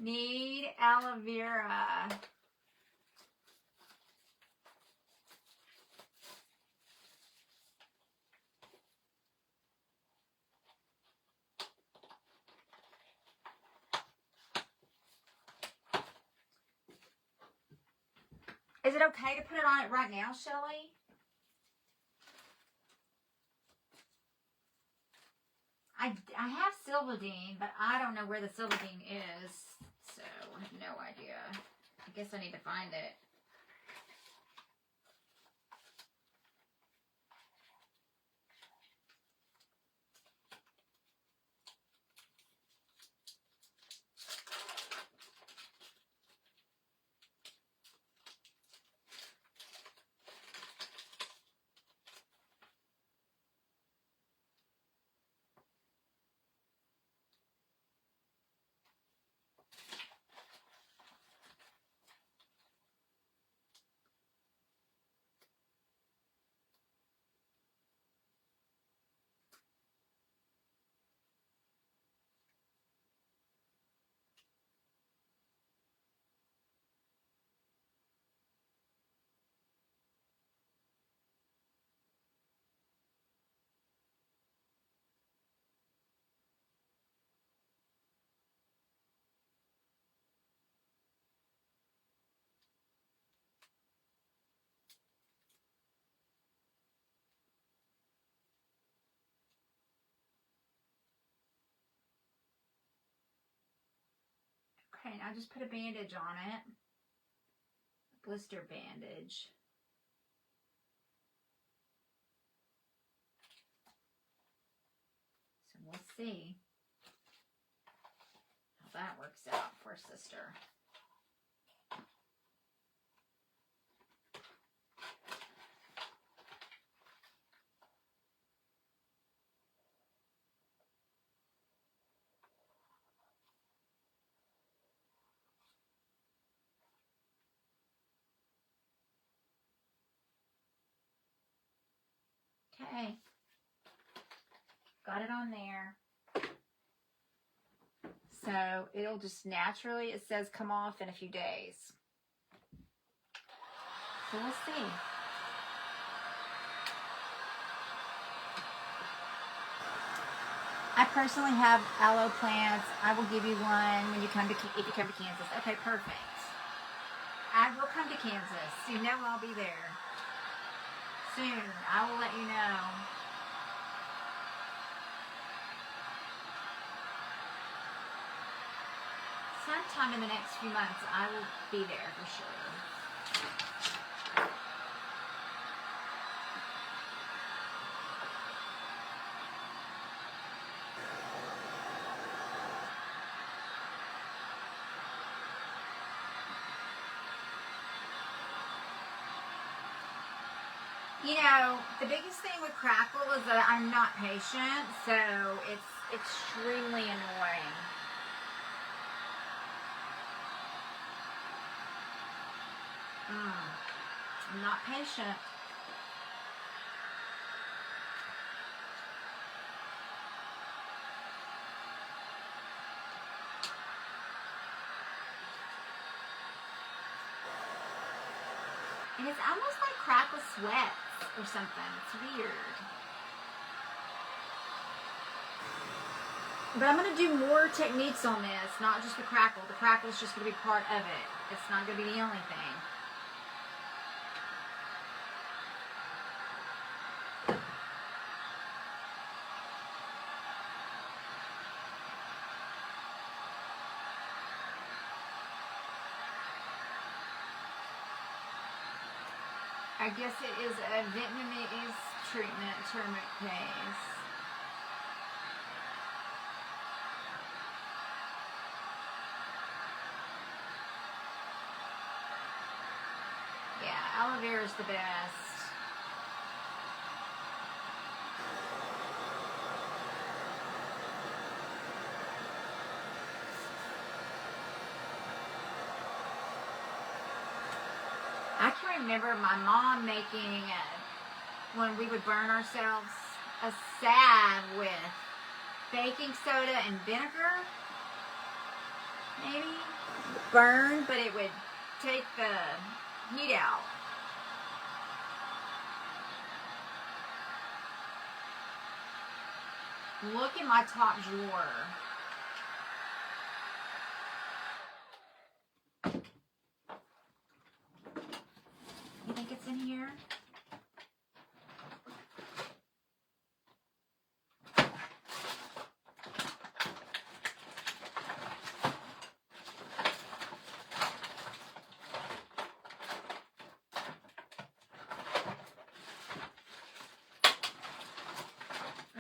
Need aloe vera. Is it okay to put it on it right now, Shelly? I have Silvadene, but I don't know where the Silvadene is, so I have no idea. I guess I need to find it. Okay, now just put a bandage on it. A blister bandage. So we'll see how that works out for sister. Okay. Got it on there. So it'll just naturally, it says, come off in a few days. So we'll see. I personally have aloe plants. I will give you one when you come to, if you come to Kansas. Okay, perfect. I will come to Kansas. You know I'll be there soon. I will let you know. Sometime in the next few months, I will be there for sure. You know, the biggest thing with Crackle is that I'm not patient, so it's extremely annoying. I'm not patient. And it's almost like Crackle sweats or something. It's weird. But I'm going to do more techniques on this, not just the Crackle. The Crackle is just going to be part of it. It's not going to be the only thing. I guess it is a Vietnamese treatment, turmeric paste. Yeah, aloe vera is the best. I can remember my mom making, when we would burn ourselves, a salve with baking soda and vinegar, maybe? Burn, but it would take the heat out. Look in my top drawer. You think it's in here?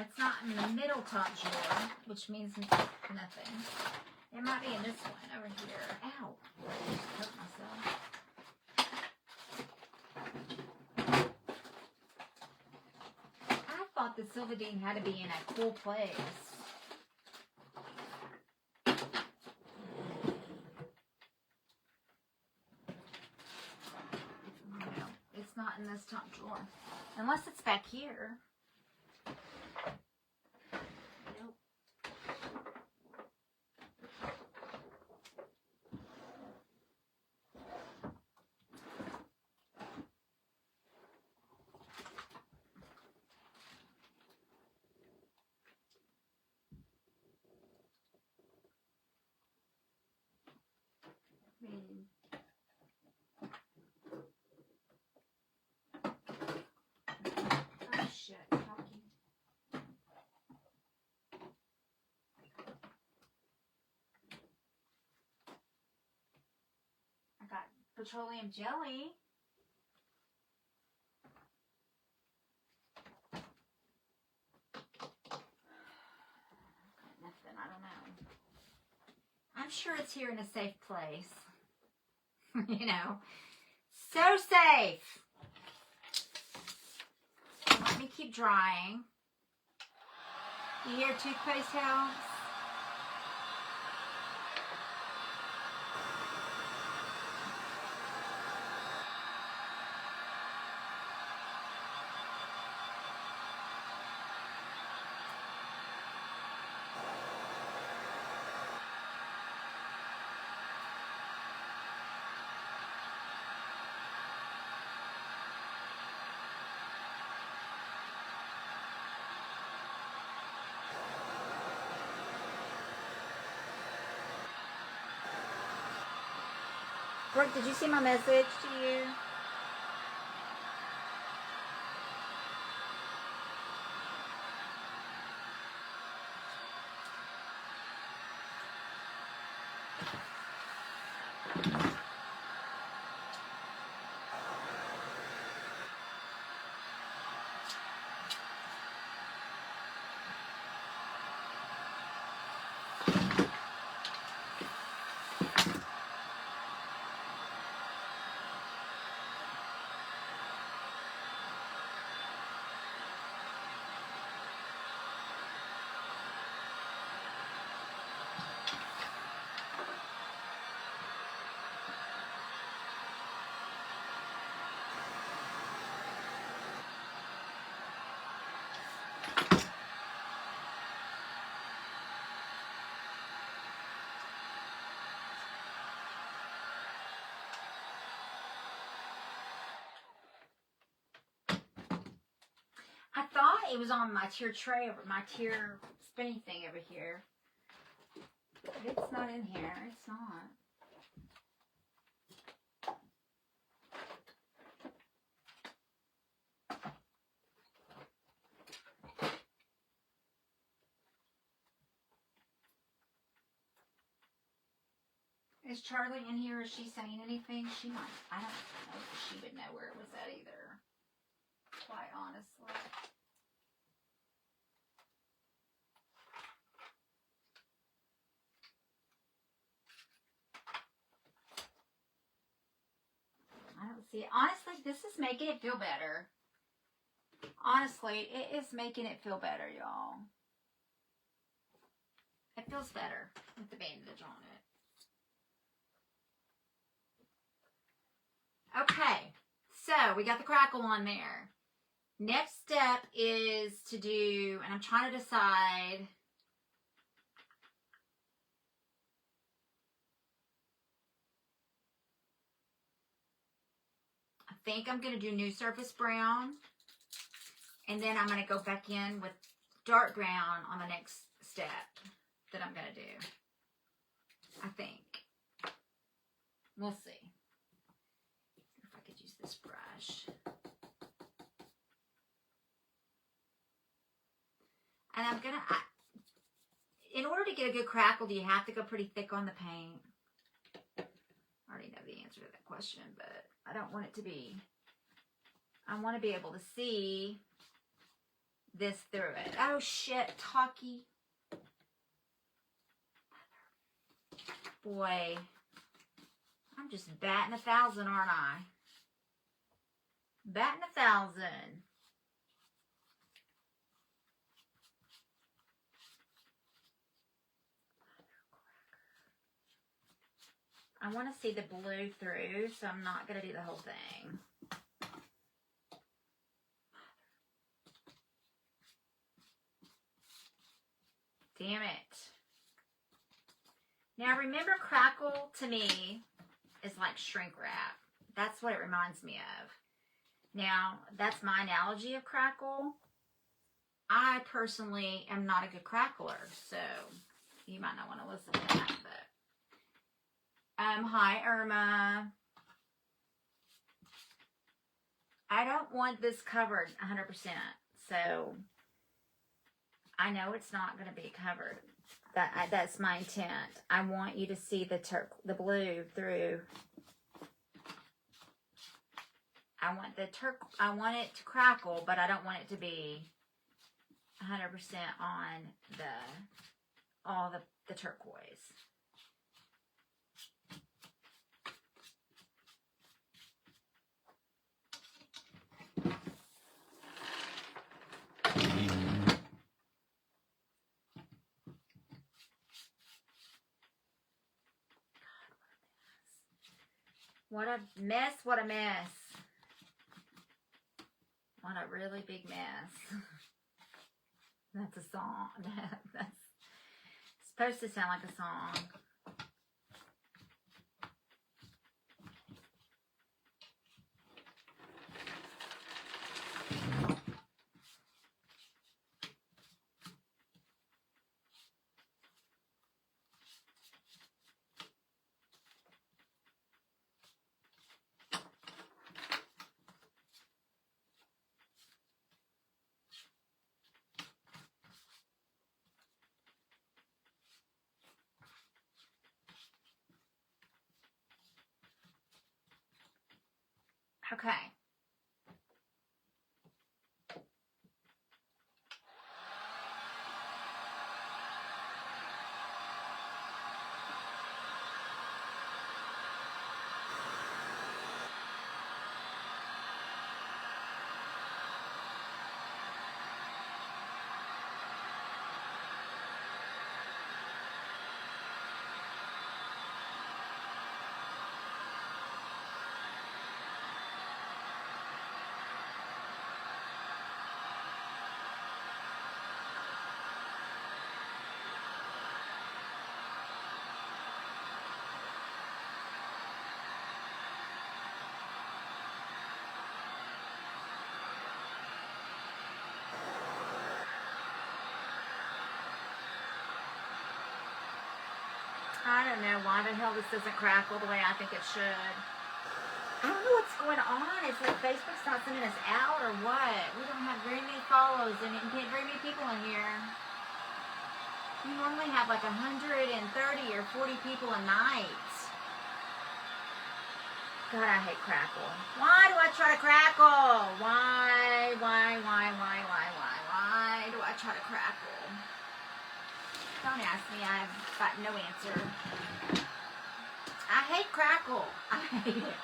It's not in the middle top drawer, which means nothing. It might be in this one over here. Ow. I just hurt myself. I thought the Sylvadine had to be in a cool place. No, it's not in this top drawer. Unless it's back here. Nope. Oh shit, talking. I got petroleum jelly. Nothing, I don't know. I'm sure it's here in a safe place. You know, so safe. Let me keep drying. You hear toothpaste helps? Brooke, did you see my message to you? I thought it was on my tier tray over my tier spinny thing over here. But it's not in here. It's not. Is Charlie in here? Is she saying anything? She might. I don't know if she would know where it was at either. Quite honestly. I don't see it. Honestly, this is making it feel better. Honestly, it is making it feel better, y'all. It feels better with the bandage on it. Okay, so we got the crackle on there. Next step is to do, and I'm trying to decide. I think I'm going to do new surface brown. And then I'm going to go back in with dark brown on the next step that I'm going to do. I think. We'll see. If I could use this brush. And I'm going to, in order to get a good crackle, do you have to go pretty thick on the paint? I already know the answer to that question, but I don't want it to be, I want to be able to see this through it. Oh shit, Talkie. Boy, I'm just batting 1,000, aren't I? Batting 1,000. I want to see the blue through, so I'm not going to do the whole thing. Damn it. Now remember, crackle to me is like shrink wrap. That's what it reminds me of. Now, that's my analogy of crackle. I personally am not a good crackler, so you might not want to listen to that, but hi Irma. I don't want this covered 100%, so I know it's not going to be covered. That's my intent. I want you to see the blue through. I want it to crackle, but I don't want it to be 100% on all the turquoise. What a mess, what a mess. What a really big mess. That's a song. That's supposed to sound like a song. Okay. I don't know why the hell this doesn't crackle the way I think it should. I don't know what's going on. It's like Facebook's not sending us out or what. We don't have very many follows and very many people in here. You normally have like 130 or 40 people a night. God, I hate crackle. Why do I try to crackle? Why do I try to crackle? Don't ask me, I've got no answer. I hate crackle. I hate it.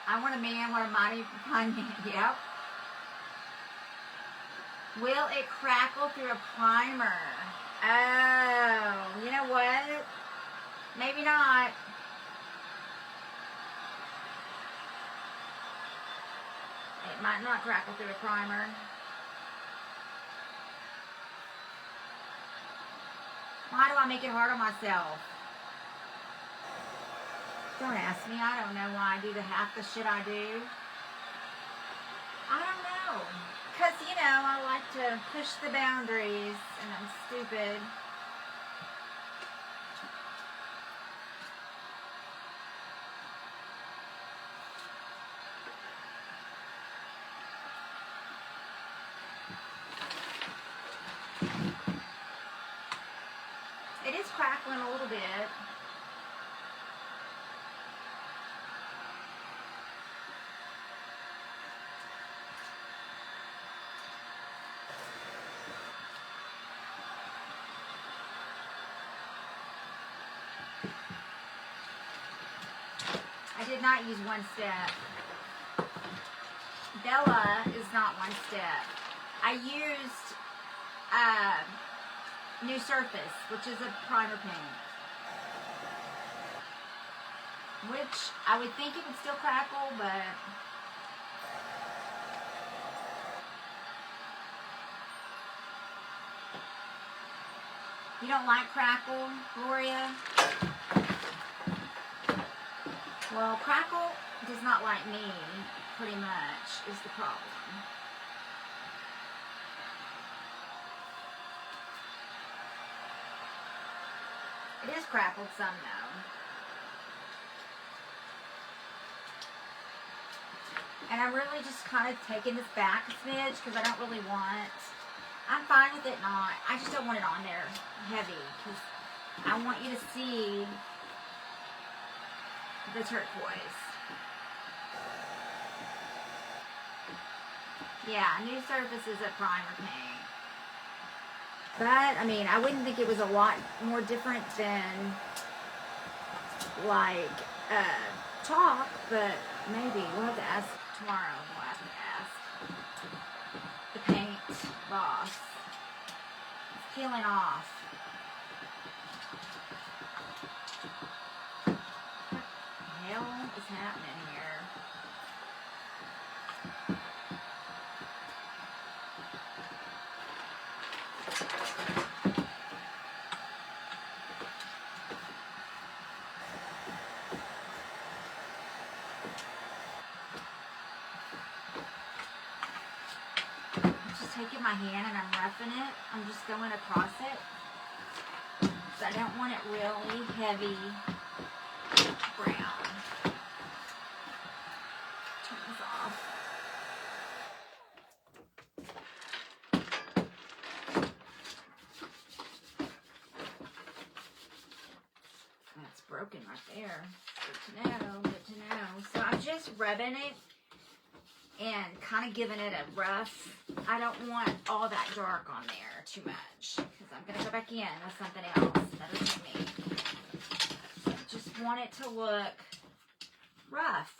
I want a man, want a mighty fine man. Yep. Will it crackle through a primer? Oh, you know what? Maybe not. It might not crackle through a primer. Why do I make it hard on myself? Don't ask me. I don't know why I do the half the shit I do. I don't know. Because, you know, I like to push the boundaries and I'm stupid. It is crackling a little bit. I did not use one step. Bella is not one step. I used New Surface, which is a primer paint. Which I would think it would still crackle, but you don't like crackle, Gloria? Well, crackle does not like me, pretty much, is the problem. It is crackled some, though. And I'm really just kind of taking this back a smidge because I don't really want... I'm fine with it not. I just don't want it on there heavy because I want you to see the turquoise. Yeah, New Surface is a primer paint. But, I mean, I wouldn't think it was a lot more different than, like, chalk, but maybe. We'll have to ask tomorrow. We'll have to ask the paint boss. It's peeling off. What the hell is happening here? Taking my hand and I'm roughing it. I'm just going across it. So I don't want it really heavy brown. Turn this off. working right there. Good to know, good to know. So I'm just rubbing it and kind of giving it a rough. I don't want all that dark on there too much because I'm going to go back in with something else, another technique. So I just want it to look rough.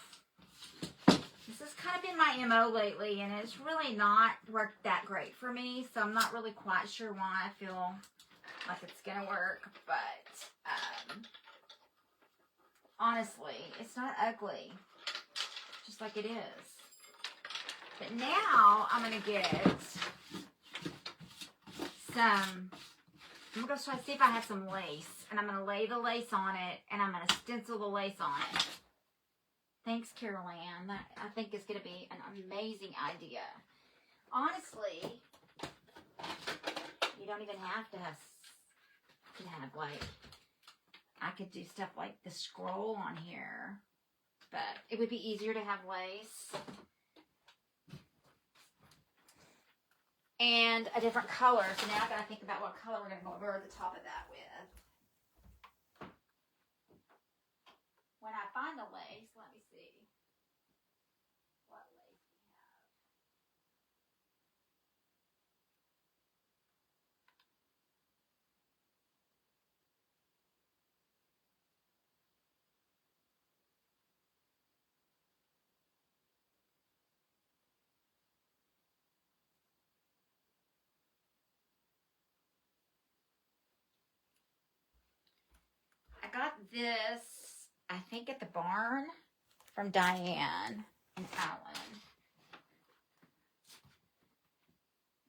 This has kind of been my MO lately, and it's really not worked that great for me, so I'm not really quite sure why I feel like it's going to work, but honestly, it's not ugly, just like it is. But now I'm going to get some, I'm going to try to see if I have some lace, and I'm going to lay the lace on it, and I'm going to stencil the lace on it. Thanks, Carol Ann. That, I think is going to be an amazing idea. Honestly, you don't even have to have like, I could do stuff like the scroll on here, but it would be easier to have lace. And a different color. So now I got to think about what color we're going to go over the top of that with. When I find the lace, let me see what lace we have. I got this, I think, at the barn from Diane and Alan.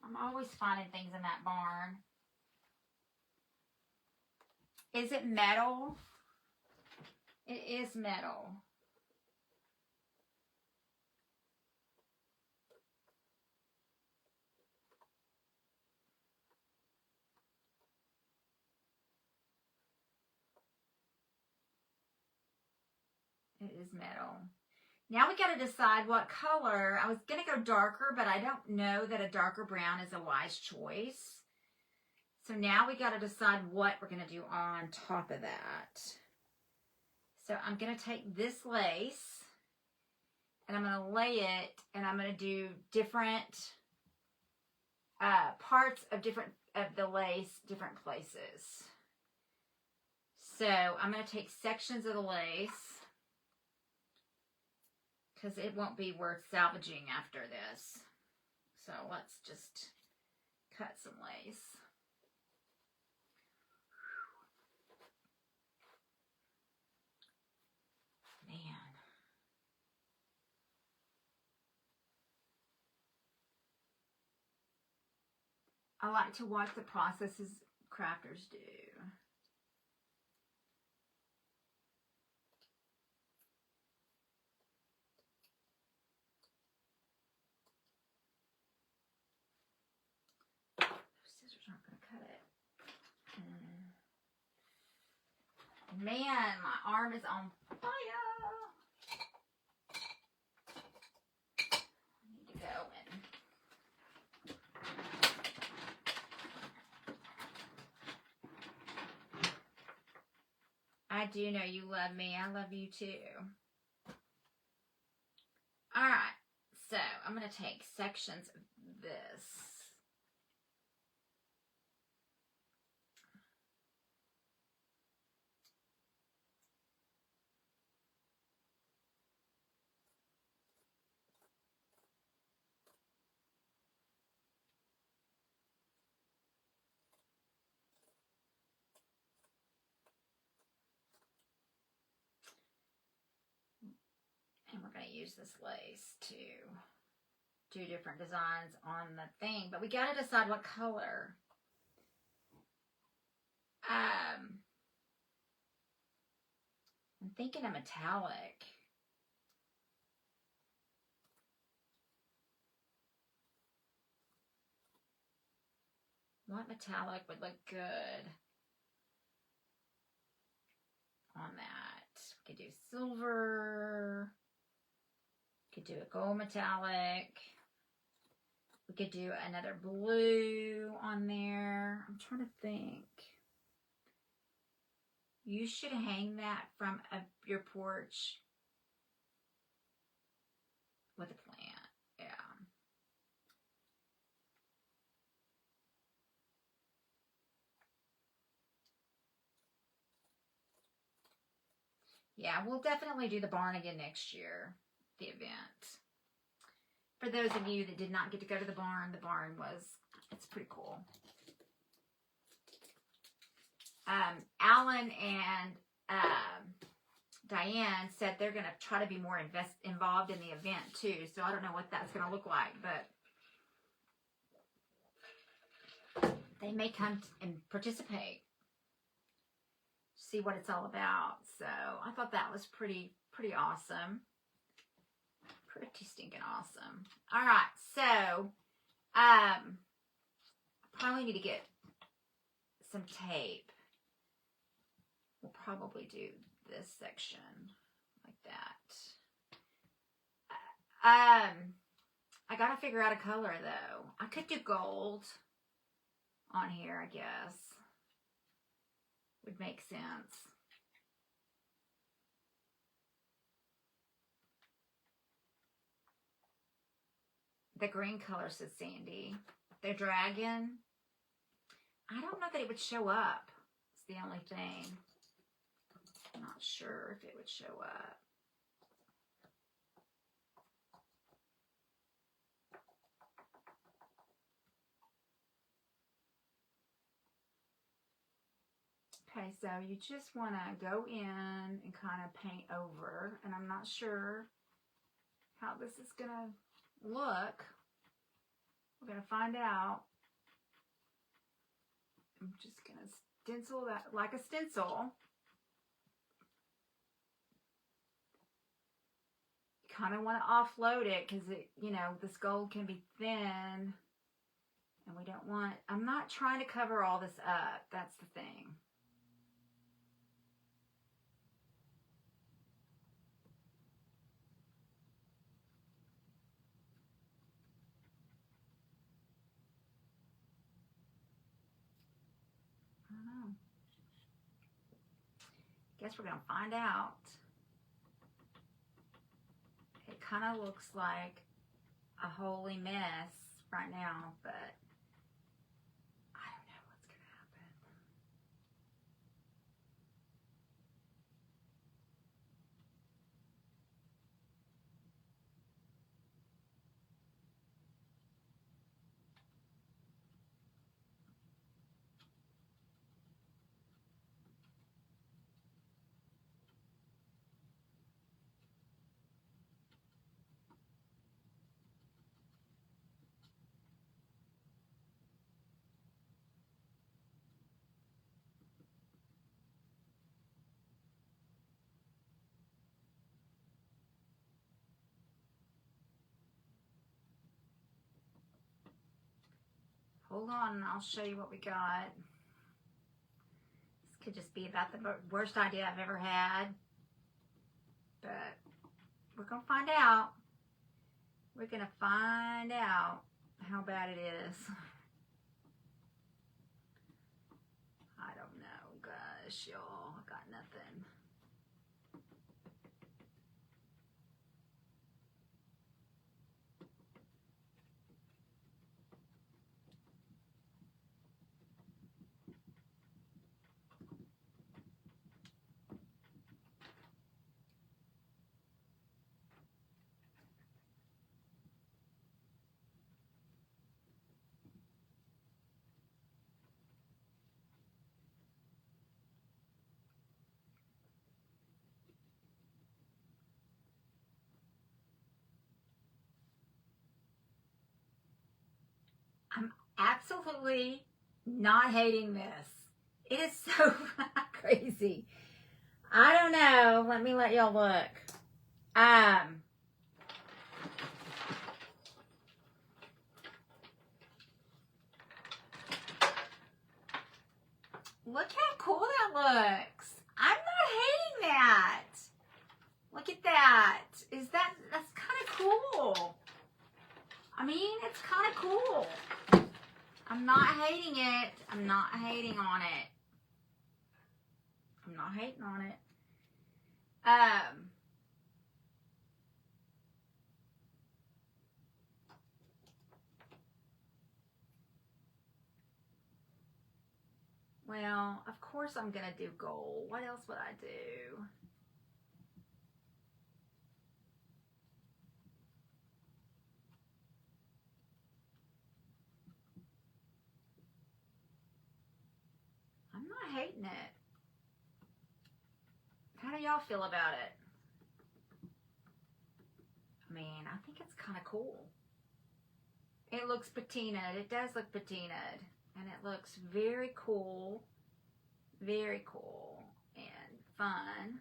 I'm always finding things in that barn. Is it metal? It is metal. It is metal. Now we got to decide what color. I was going to go darker, but I don't know that a darker brown is a wise choice. So now we got to decide what we're going to do on top of that. So I'm going to take this lace and I'm going to lay it, and I'm going to do different parts of the lace, different places. So I'm going to take sections of the lace, because it won't be worth salvaging after this. So let's just cut some lace. Man. I like to watch the processes crafters do. Scissors aren't going to cut it. Man, my arm is on fire. I need to go I do know you love me. I love you too. Alright, so I'm going to take sections of this. And we're going to use this lace to do different designs on the thing. But we got to decide what color. I'm thinking a metallic. What metallic would look good on that? We could do silver. We could do a gold metallic. We could do another blue on there. I'm trying to think. You should hang that from your porch with a plant. Yeah. Yeah, we'll definitely do the barn again next year, the event. For those of you that did not get to go to the barn it's pretty cool. Alan and Diane said they're going to try to be more involved in the event too, so I don't know what that's going to look like, but they may come and participate, see what it's all about. So I thought that was pretty awesome. Pretty stinking awesome. All right, so probably need to get some tape. We'll probably do this section like that. I gotta figure out a color though. I could do gold on here, I guess. Would make sense. The green color, says Sandy. The dragon. I don't know that it would show up. It's the only thing. I'm not sure if it would show up. Okay, so you just want to go in and kind of paint over, and I'm not sure how this is going to look. We're going to find out. I'm just going to stencil that like a stencil. You kind of want to offload it because it, you know, this gold can be thin, and we don't want, I'm not trying to cover all this up. That's the thing. I don't know. Guess we're going to find out. It kind of looks like a holy mess right now, but I don't know what's going to happen. Hold on, and I'll show you what we got. This could just be about the worst idea I've ever had. But we're going to find out. We're going to find out how bad it is. I don't know, gosh, y'all. I got nothing. I'm absolutely not hating this. It is so crazy. I don't know. Let me let y'all look. Look how cool that looks. I'm not hating that. Look at that. That's kind of cool. I mean, it's kind of cool. I'm not hating it. I'm not hating on it. I'm not not hating on it. Well, of course I'm going to do gold. What else would I do? I'm not hating it. How do y'all feel about it? I mean, I think it's kind of cool. It looks patinaed. It does look patinaed. And it looks very cool. Very cool and fun.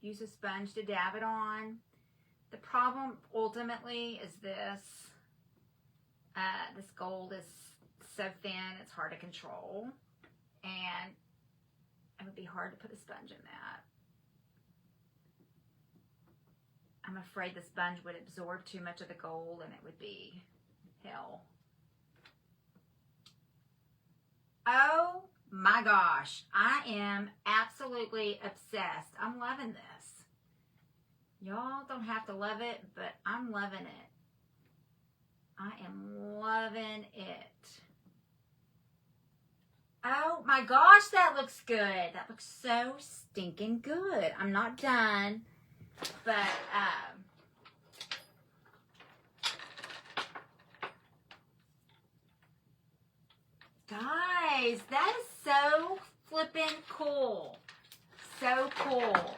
Use a sponge to dab it on. The problem ultimately is this. This gold is so thin, it's hard to control. And it would be hard to put a sponge in that. I'm afraid the sponge would absorb too much of the gold and it would be hell. Oh my gosh, I am absolutely obsessed. I'm loving this. Y'all don't have to love it, but I'm loving it. I am loving it. Oh my gosh, that looks good. That looks so stinking good. I'm not done, but guys, that is so flippin' cool. So cool.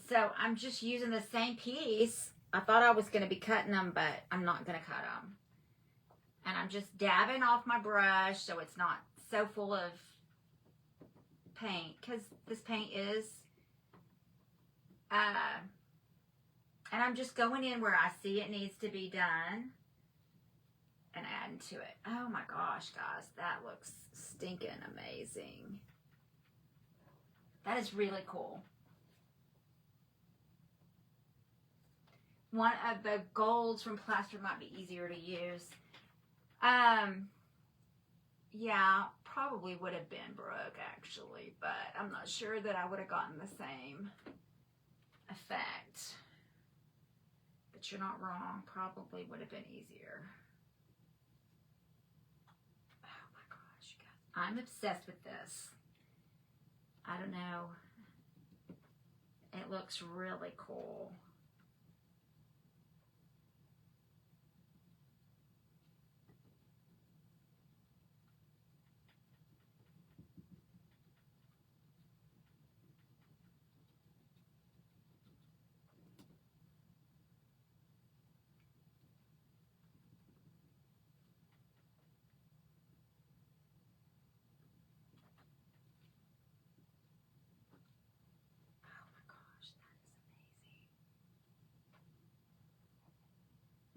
So I'm just using the same piece. I thought I was going to be cutting them, but I'm not going to cut them. And I'm just dabbing off my brush so it's not so full of paint, because this paint is, and I'm just going in where I see it needs to be done and adding to it. Oh my gosh, guys, that looks stinking amazing. That is really cool. One of the golds from plaster might be easier to use. Yeah, probably would have been Brooke actually, but I'm not sure that I would have gotten the same effect. But you're not wrong, probably would have been easier. Oh my gosh, you guys. I'm obsessed with this. I don't know. It looks really cool.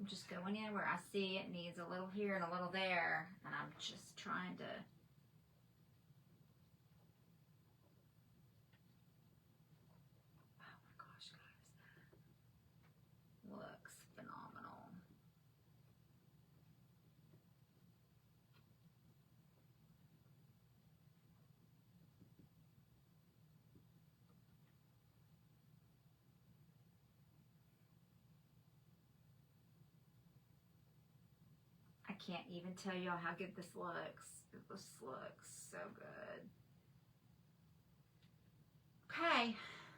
I'm just going in where I see it needs a little here and a little there, and I'm just trying to. Oh my gosh, guys, that looks phenomenal. I can't even tell y'all how good this looks. This looks so good. Okay,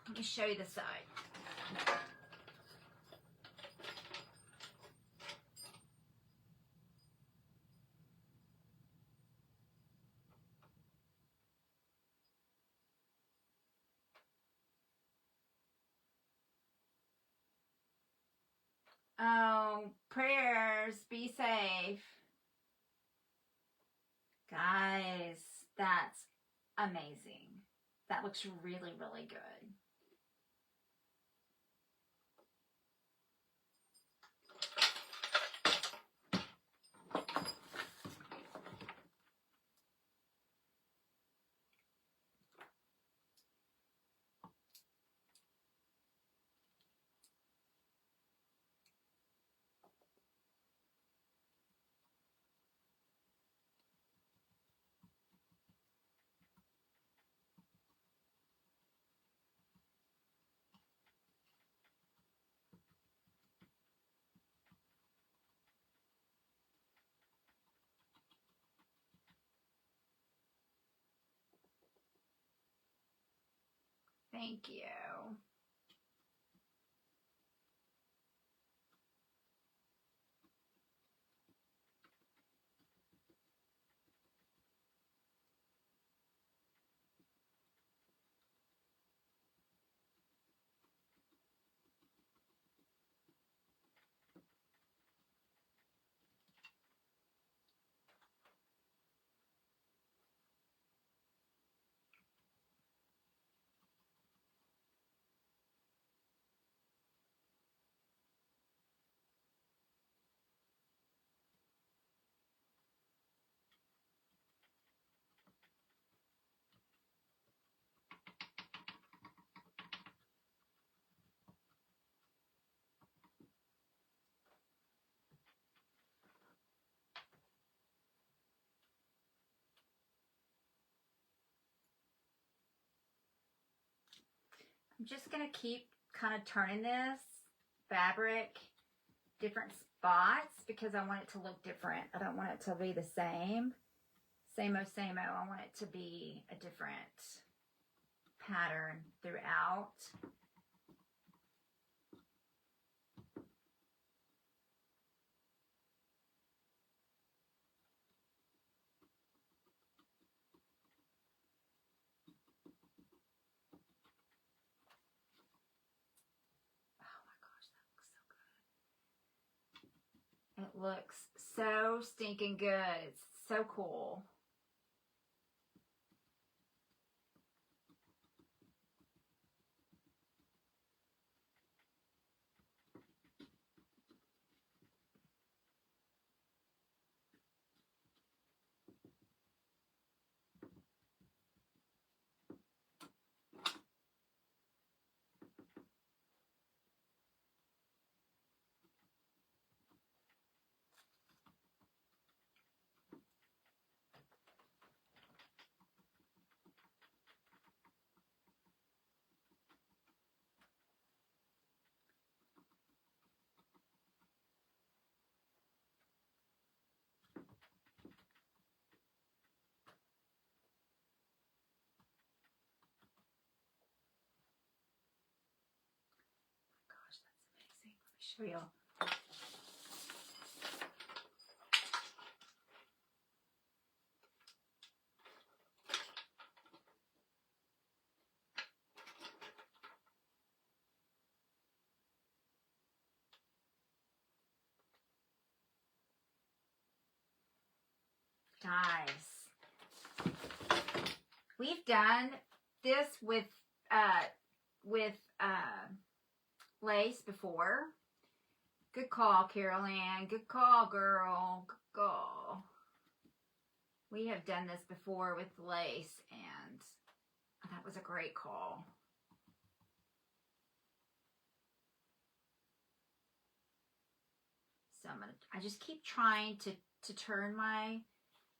let me show you the side. Oh, prayers, be safe. Guys, that's amazing. That looks really, really good. Thank you. I'm just going to keep kind of turning this fabric different spots because I want it to look different. I don't want it to be the same. Same-o, same-o. I want it to be a different pattern throughout. It looks so stinking good. It's so cool. Show y'all. Guys, we've done this with lace before. Good call, Carol Ann. Good call, girl. Good call. We have done this before with lace, and that was a great call. So I just keep trying to turn my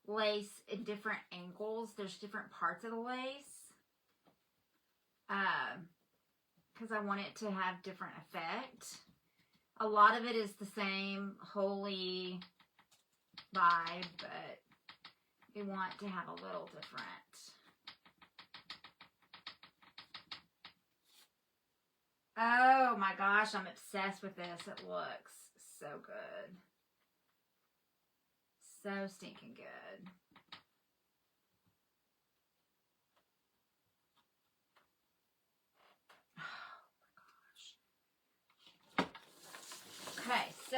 lace in different angles. There's different parts of the lace. Because I want it to have different effect. A lot of it is the same holy vibe, but we want to have a little different. Oh my gosh, I'm obsessed with this. It looks so good. So stinking good. Okay, so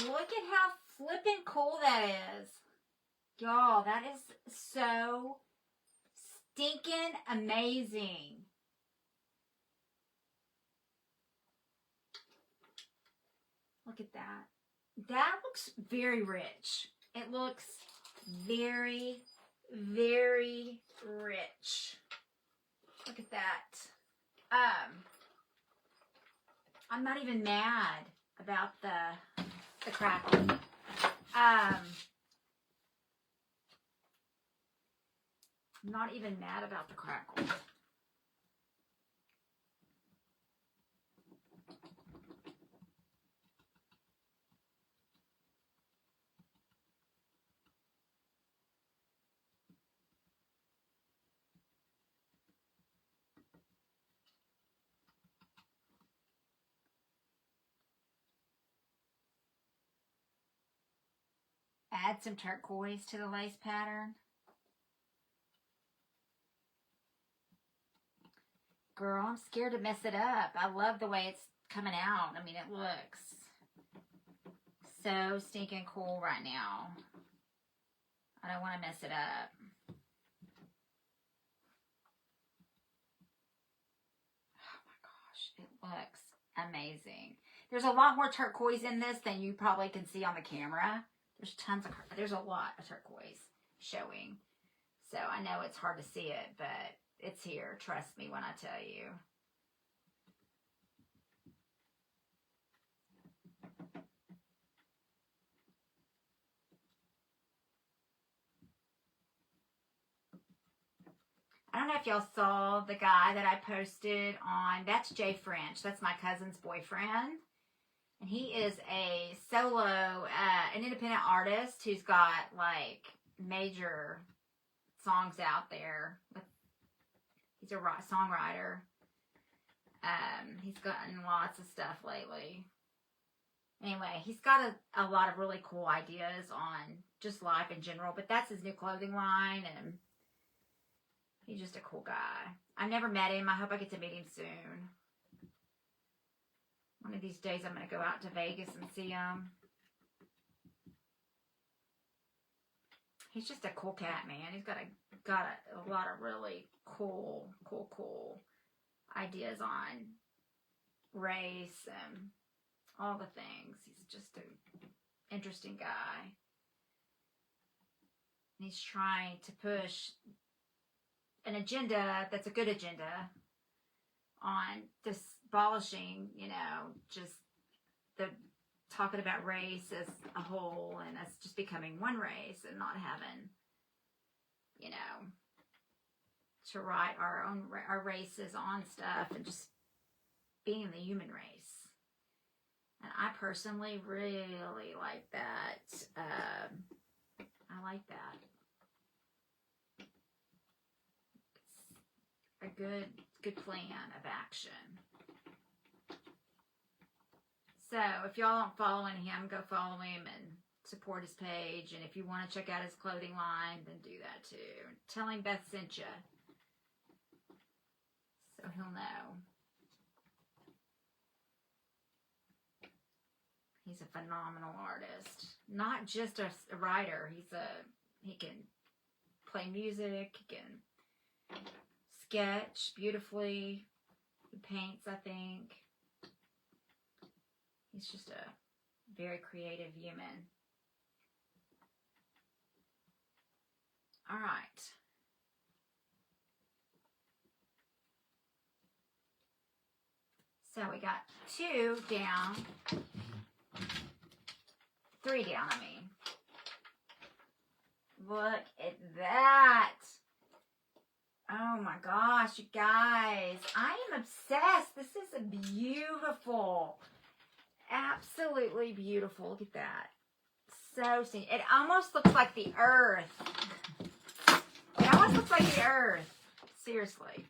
look at how flippin' cool that is. Y'all, that is so stinking amazing. Look at that. That looks very rich. It looks very, very rich. Look at that. I'm not even mad about the crackle. I'm not even mad about the crackle. add some turquoise to the lace pattern. Girl, I'm scared to mess it up. I love the way it's coming out. I mean, it looks so stinking cool right now. I don't want to mess it up. Oh my gosh, it looks amazing. There's a lot more turquoise in this than you probably can see on the camera. There's a lot of turquoise showing. So I know it's hard to see it, but it's here. Trust me when I tell you. I don't know if y'all saw the guy that I posted on, that's Jay French. That's my cousin's boyfriend. And he is a solo, an independent artist who's got like major songs out there. He's a songwriter. He's gotten lots of stuff lately. Anyway, he's got a lot of really cool ideas on just life in general. But that's his new clothing line, and he's just a cool guy. I've never met him. I hope I get to meet him soon. One of these days I'm going to go out to Vegas and see him. He's just a cool cat, man. He's got a lot of really cool ideas on race and all the things. He's just an interesting guy. He's trying to push an agenda that's a good agenda on abolishing, just the talking about race as a whole and us just becoming one race and not having, to write our races on stuff and just being the human race. And I personally really like that. I like that. It's a good plan of action. So if y'all aren't following him, go follow him and support his page. And if you want to check out his clothing line, then do that too. Tell him Beth sent you, so he'll know. He's a phenomenal artist. Not just a writer. He can play music. He can sketch beautifully. He paints, I think. He's just a very creative human. All right. So we got 2 down. 3 down, I mean. Look at that. Oh my gosh, you guys. I am obsessed. This is a beautiful, absolutely beautiful. Look at that. So stunning. It almost looks like the earth. It almost looks like the earth. Seriously.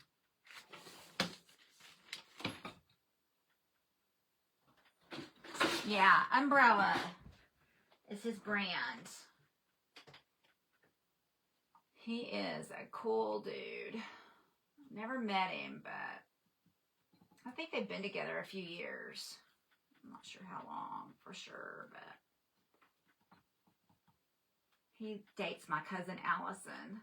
Yeah, Umbrella is his brand. He is a cool dude. Never met him, but I think they've been together a few years. I'm not sure how long for sure, but he dates my cousin Allison.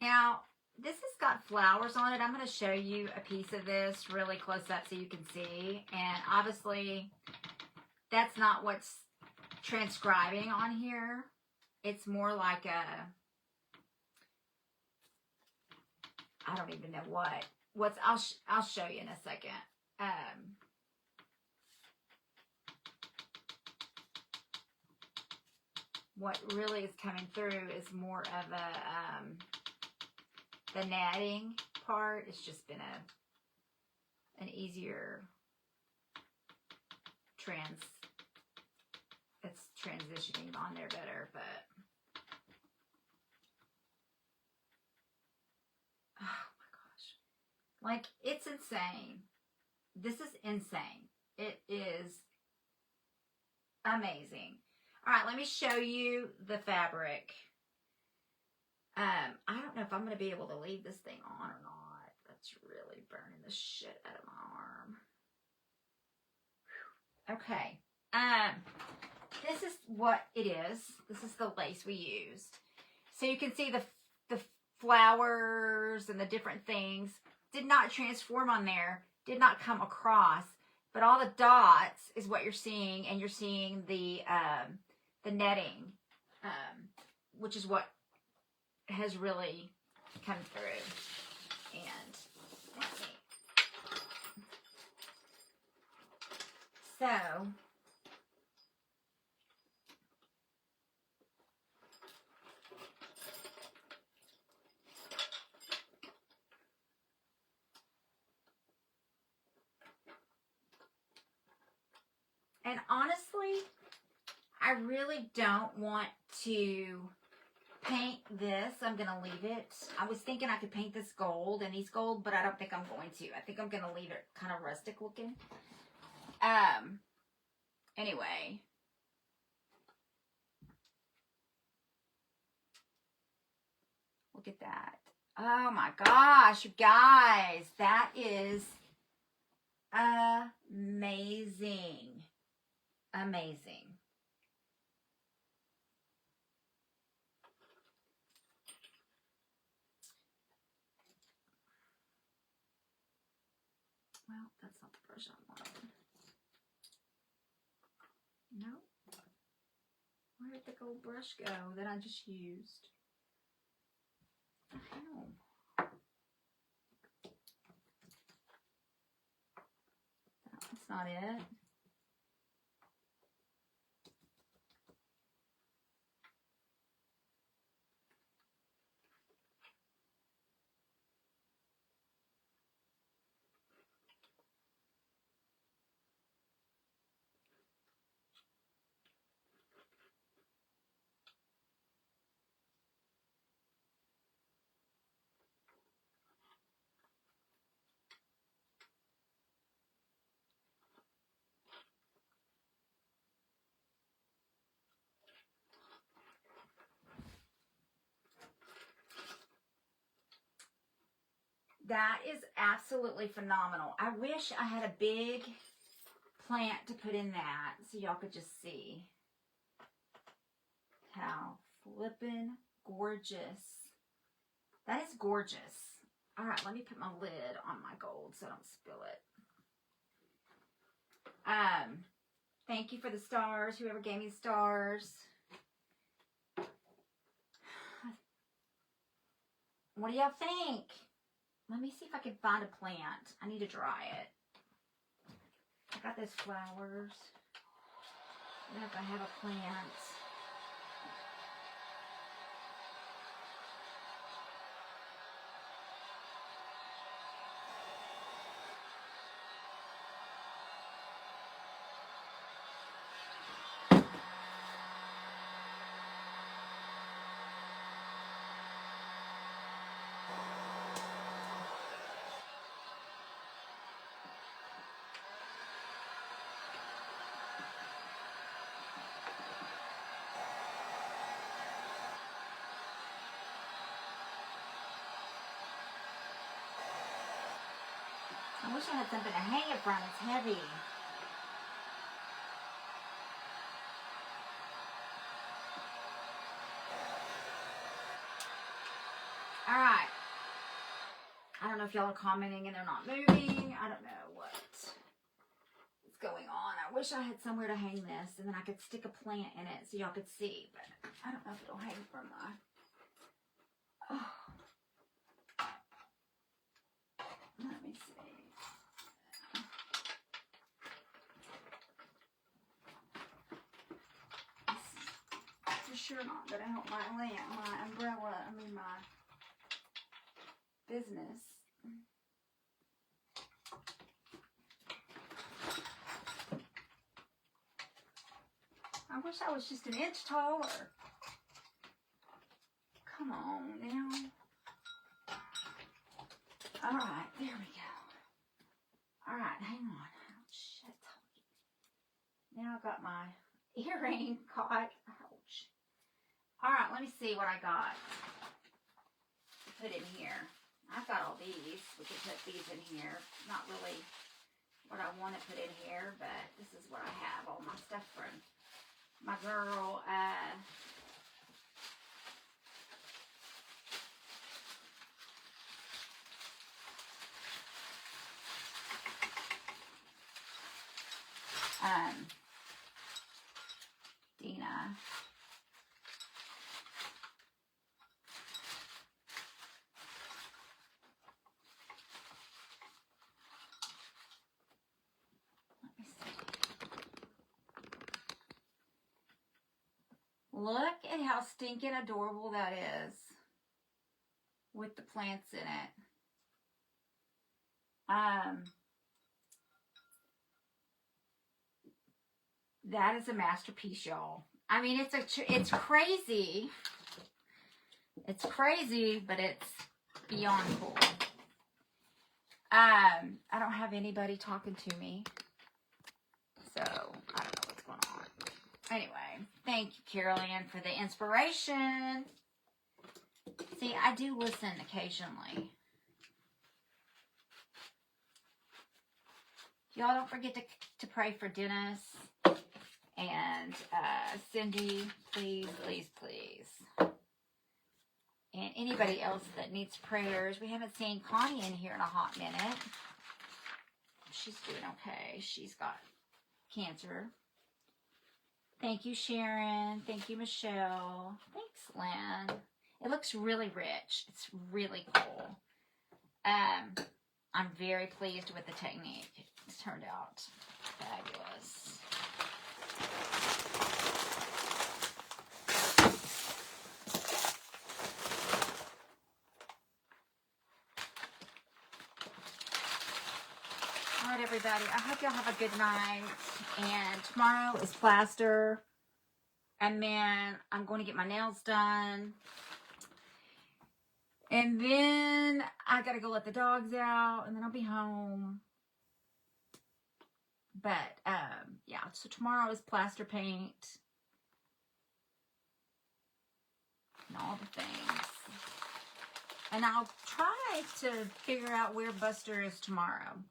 Now, this has got flowers on it. I'm going to show you a piece of this really close up so you can see. And obviously, that's not what's transcribing on here. It's more like a, I don't even know what. I'll show you in a second. What really is coming through is more of a, the netting part. It's just been an easier it's transitioning on there better, but oh my gosh. Like, it's insane. This is insane. It is amazing. All right, let me show you the fabric. I don't know if I'm going to be able to leave this thing on or not. That's really burning the shit out of my arm. Okay. This is what it is. This is the lace we used. So you can see the flowers and the different things did not transform on there, did not come across, but all the dots is what you're seeing, and you're seeing the netting, which is what has really come through. And let me, so and honestly, I really don't want to paint this. I'm going to leave it. I was thinking I could paint this gold and these gold, but I don't think I'm going to. I think I'm going to leave it kind of rustic looking. Anyway. Look at that. Oh my gosh, you guys. That is amazing. Amazing. Well, that's not the brush I wanted. No. Where did the gold brush go that I just used? Oh. That's not it. That is absolutely phenomenal. I wish I had a big plant to put in that so y'all could just see how flippin' gorgeous. That is gorgeous. All right, let me put my lid on my gold so I don't spill it. Thank you for the stars, whoever gave me the stars. What do y'all think? Let me see if I can find a plant. I need to dry it. I got those flowers. I don't know if I have a plant. I wish I had something to hang it from. It's heavy. All right. I don't know if y'all are commenting and they're not moving. I don't know what's going on. I wish I had somewhere to hang this and then I could stick a plant in it so y'all could see. But I don't know if it'll hang from my... Oh. Let me see. It's for sure not going to help my lamp, my umbrella, my business. I wish I was just an inch taller. Come on now. All right, there we go. All right, hang on. Oh, shit. Now I've got my earring caught. Ouch. All right, let me see what I got to put in here. I've got all these. We could put these in here. Not really what I want to put in here, but this is what I have. All my stuff from my girl, Dina. Let me see. Look at how stinking adorable that is with the plants in it. That is a masterpiece, y'all. I mean, it's crazy. It's crazy, but it's beyond cool. I don't have anybody talking to me, so I don't know what's going on. Anyway, thank you, Carol Ann, for the inspiration. See, I do listen occasionally. Y'all don't forget to pray for Dennis and Cindy, please, please, please. And anybody else that needs prayers. We haven't seen Connie in here in a hot minute. She's doing okay. She's got cancer. Thank you, Sharon. Thank you, Michelle. Thanks, Lynn. It looks really rich. It's really cool. I'm very pleased with the technique. It's turned out fabulous. All right, everybody. I hope y'all have a good night. And tomorrow is plaster. And then I'm going to get my nails done. And then I got to go let the dogs out. And then I'll be home. But, yeah. So tomorrow is plaster paint. And all the things. And I'll try to figure out where Buster is tomorrow.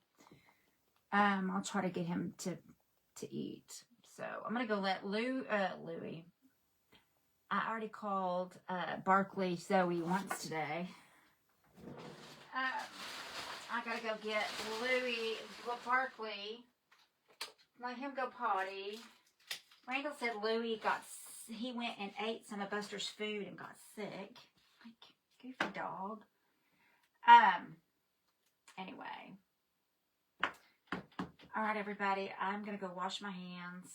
I'll try to get him to eat. So I'm going to go let Louie. I already called Barkley Zoe once today. I got to go get Barkley. Let him go potty. Randall said Louie he went and ate some of Buster's food and got sick. Like, goofy dog. Anyway. All right, everybody. I'm going to go wash my hands.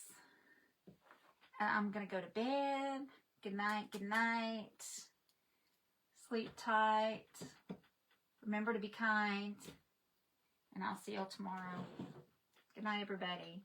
I'm going to go to bed. Good night. Good night. Sleep tight. Remember to be kind. And I'll see y'all tomorrow. Good night, everybody.